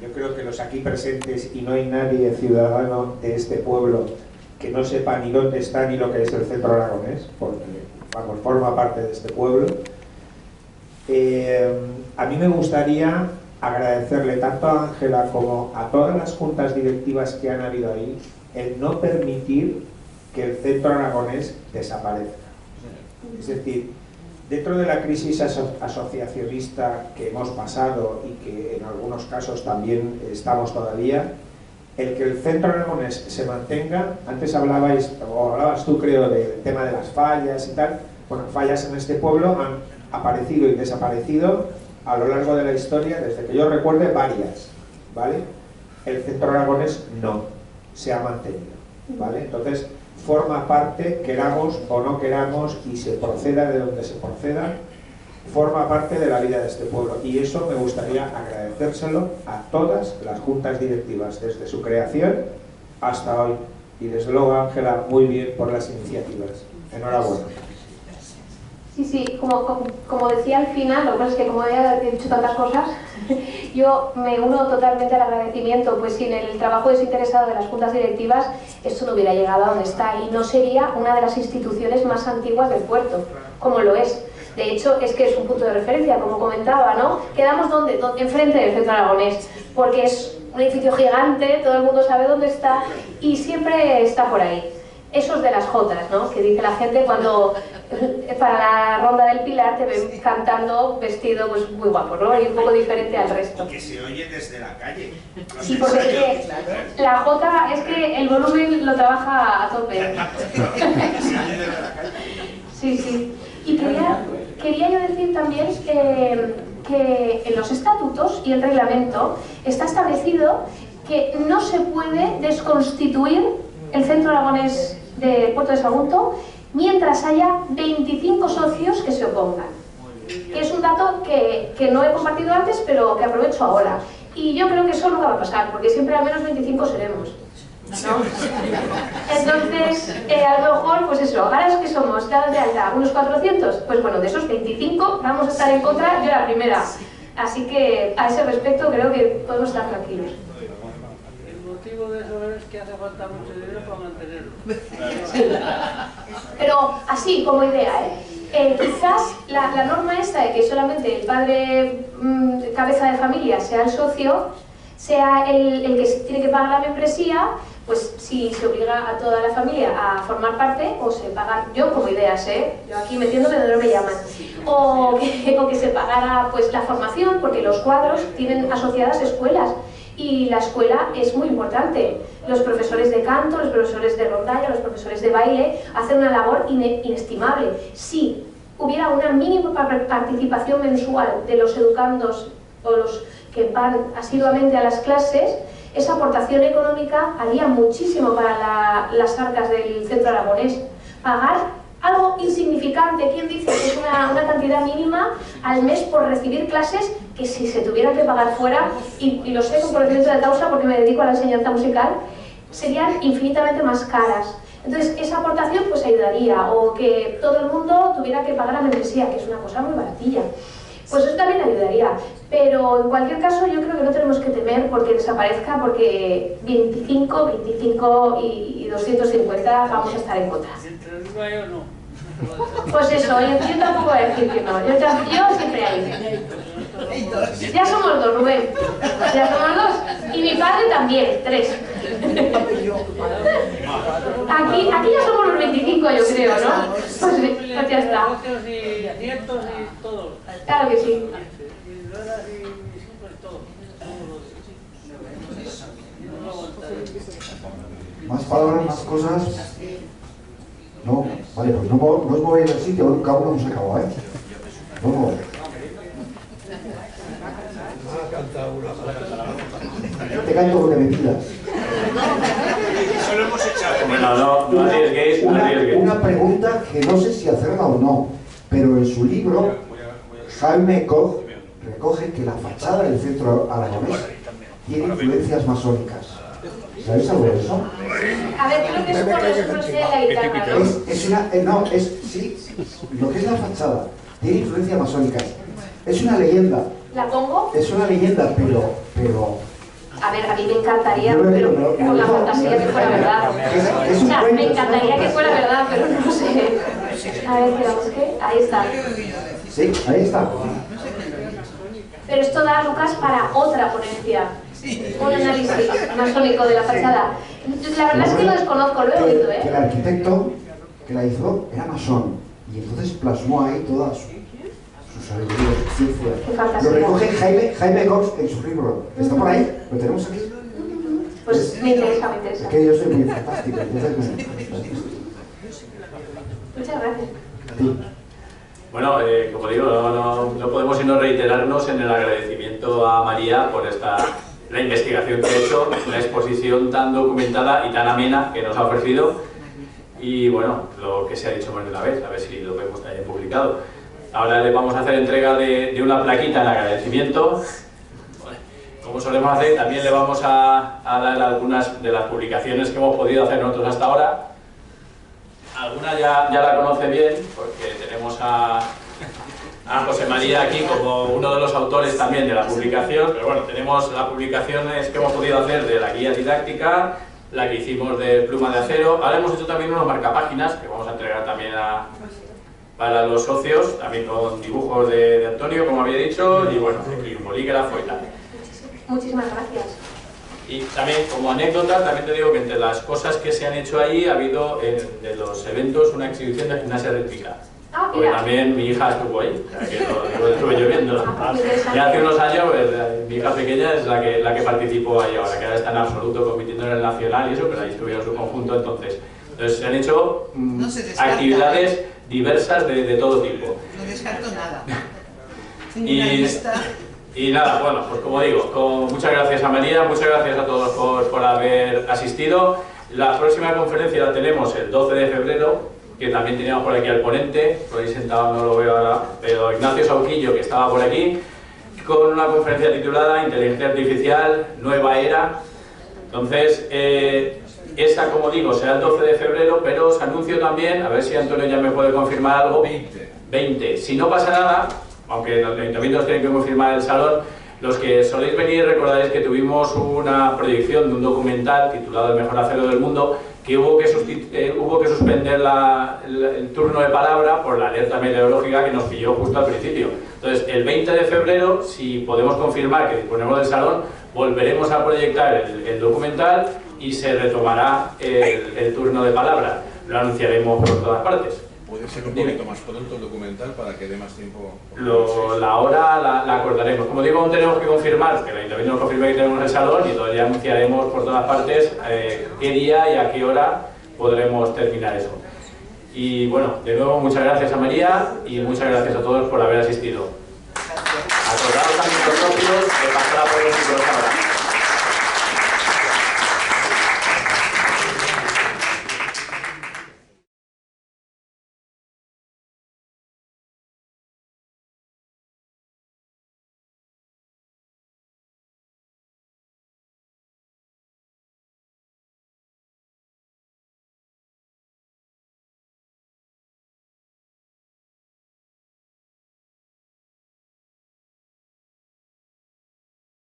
yo creo que los aquí presentes, y no hay nadie ciudadano de este pueblo que no sepa ni dónde está ni lo que es el Centro Aragonés, porque vamos, forma parte de este pueblo. A mí me gustaría agradecerle tanto a Ángela como a todas las juntas directivas que han habido ahí el no permitir que el Centro Aragonés desaparezca. Es decir, dentro de la crisis asociacionista que hemos pasado y que en algunos casos también estamos todavía, el que el Centro Aragonés se mantenga, antes hablabas tú, creo, del tema de las fallas y tal. Bueno, fallas en este pueblo han aparecido y desaparecido a lo largo de la historia, desde que yo recuerde, varias, ¿vale? El Centro Aragonés no, se ha mantenido, ¿vale? Entonces, forma parte, queramos o no queramos, y se proceda de donde se proceda, forma parte de la vida de este pueblo, y eso me gustaría agradecérselo a todas las juntas directivas, desde su creación hasta hoy. Y desde luego, Ángela, muy bien por las iniciativas. Enhorabuena. Sí, como decía al final, lo que pasa es que como he dicho tantas cosas, yo me uno totalmente al agradecimiento, pues sin el trabajo desinteresado de las juntas directivas esto no hubiera llegado a donde está y no sería una de las instituciones más antiguas del puerto, como lo es. De hecho, es que es un punto de referencia, como comentaba, ¿no? Quedamos ¿dónde? Enfrente del Centro Aragonés, porque es un edificio gigante, todo el mundo sabe dónde está y siempre está por ahí. Esos de las jotas, ¿no? Que dice la gente cuando para la ronda del Pilar te ven cantando vestido pues muy guapo, ¿no? Y un poco diferente al resto. Que se oye desde la calle. Sí, porque es que la jota es que el volumen lo trabaja a tope. Sí. Y quería yo decir también que en los estatutos y el reglamento está establecido que no se puede desconstituir el Centro Aragonés de Puerto de Sagunto mientras haya 25 socios que se opongan. Que es un dato que no he compartido antes, pero que aprovecho ahora. Y yo creo que eso nunca va a pasar, porque siempre al menos 25 seremos, ¿no? Entonces, a lo mejor, pues eso, ahora es que somos dados de alta unos 400, pues bueno, de esos 25 vamos a estar en contra, yo la primera. Así que a ese respecto creo que podemos estar tranquilos. El motivo de eso es que hace falta mucho dinero para mantenerlo. Pero así, como idea, quizás la norma esta de que solamente el padre cabeza de familia sea el socio, sea el que tiene que pagar la membresía, pues si se obliga a toda la familia a formar parte, o se paga, yo como ideas, yo aquí metiéndome de donde me llaman, o que se pagara pues la formación, porque los cuadros tienen asociadas escuelas, Y la escuela es muy importante. Los profesores de canto, los profesores de rondalla, los profesores de baile hacen una labor inestimable. Si hubiera una mínima participación mensual de los educandos o los que van asiduamente a las clases, esa aportación económica haría muchísimo para las arcas del centro aragonés. Pagar algo insignificante, ¿quién dice que es una cantidad mínima al mes por recibir clases que si se tuviera que pagar fuera, y lo sé con conocimiento de causa porque me dedico a la enseñanza musical, serían infinitamente más caras? Entonces esa aportación pues ayudaría, o que todo el mundo tuviera que pagar la membresía, que es una cosa muy baratilla. Pues eso también ayudaría, pero en cualquier caso yo creo que no tenemos que temer porque desaparezca, porque 25 y 250 vamos a estar en contra. Pues eso, yo tampoco voy a decir que no, yo siempre ahí. Ya somos dos, Rubén, ya somos dos, y mi padre también, 3. Aquí ya somos los 25, yo creo, ¿no? Pues ya está. Claro que sí. Más palabras, más cosas. No, vale, pues no os movéis del sitio, cada uno hemos acabado, ¿eh? No os movéis. Te canto lo que me pidas. Eso lo hemos echado. Bueno, no arriesguéis, no arriesguéis. Una pregunta que no sé si hacerla o no, pero en su libro, Jaime Koch recoge que la fachada del centro aragonés tiene influencias masónicas. ¿Sabéis algo de eso? A ver, creo que es por los cruces de la guitarra, ¿no? Sí, lo que es la fachada tiene influencias masónicas. Es una leyenda. ¿La pongo? Es una leyenda, pero... A ver, a mí me encantaría, pero con la fantasía que fuera verdad. O sea, me encantaría que fuera verdad, pero no sé. A ver, que la busque. Ahí está. Sí, ahí está. Pero esto da, Lucas, para otra ponencia. Un análisis masónico de la fachada. La verdad es que lo desconozco, lo he oído, ¿eh? Que el arquitecto que la hizo era masón. Y entonces plasmó ahí toda su sabiduría, su ciencia. Lo recoge Jaime Koch en su libro. ¿Está por ahí? ¿Lo tenemos aquí? Pues me interesa, me interesa. Es que yo soy muy fantástico, entonces Muchas gracias. Sí. Bueno, como digo, no podemos sino reiterarnos en el agradecimiento a María por la investigación que ha hecho, la exposición tan documentada y tan amena que nos ha ofrecido, y bueno, lo que se ha dicho más de una vez, a ver si lo vemos también publicado. Ahora le vamos a hacer entrega de una plaquita en agradecimiento. Como solemos hacer, también le vamos a dar algunas de las publicaciones que hemos podido hacer nosotros hasta ahora. Alguna ya la conoce bien, porque tenemos a José María aquí como uno de los autores también de la publicación, pero bueno, tenemos las publicaciones que hemos podido hacer de la guía didáctica, la que hicimos de pluma de acero. Ahora hemos hecho también unos marcapáginas que vamos a entregar también para los socios, también con dibujos de Antonio, como había dicho, y bueno, y un bolígrafo y tal. Muchísimas gracias. Y también, como anécdota, también te digo que entre las cosas que se han hecho ahí ha habido de los eventos una exhibición de gimnasia rítmica. Ah, Porque mira. también mi hija estuvo ahí, o sea, que lo estuve yo viendo. Ya hace unos años, pues, mi hija pequeña es la que participó ahí ahora, que ahora está en absoluto compitiendo en el nacional y eso, pero ahí estuvieron su conjunto entonces. Entonces se han hecho actividades diversas de todo tipo. No descarto nada. Y nada, bueno, pues como digo, muchas gracias a María, muchas gracias a todos por haber asistido. La próxima conferencia la tenemos el 12 de febrero, que también teníamos por aquí al ponente, por ahí sentado no lo veo ahora, pero Ignacio Sauquillo, que estaba por aquí, con una conferencia titulada Inteligencia Artificial, Nueva Era. Entonces, esa, como digo, será el 12 de febrero, pero os anuncio también, a ver si Antonio ya me puede confirmar algo, 20. Si no pasa nada, aunque los ayuntamientos tienen que confirmar el salón, los que soléis venir recordaréis que tuvimos una proyección de un documental titulado El mejor acero del mundo, que hubo que suspender el turno de palabra por la alerta meteorológica que nos pilló justo al principio. Entonces, el 20 de febrero, si podemos confirmar que disponemos del salón, volveremos a proyectar el documental y se retomará el turno de palabra. Lo anunciaremos por todas partes. Puede ser un poquito más pronto el documental para que dé más tiempo. La hora la acordaremos. Como digo, aún tenemos que confirmar, que el Ayuntamiento nos confirme que tenemos el salón y todavía anunciaremos por todas partes qué día y a qué hora podremos terminar eso. Y bueno, de nuevo muchas gracias a María y muchas gracias a todos por haber asistido. Acordaos también vosotros de pasar a por los ahora.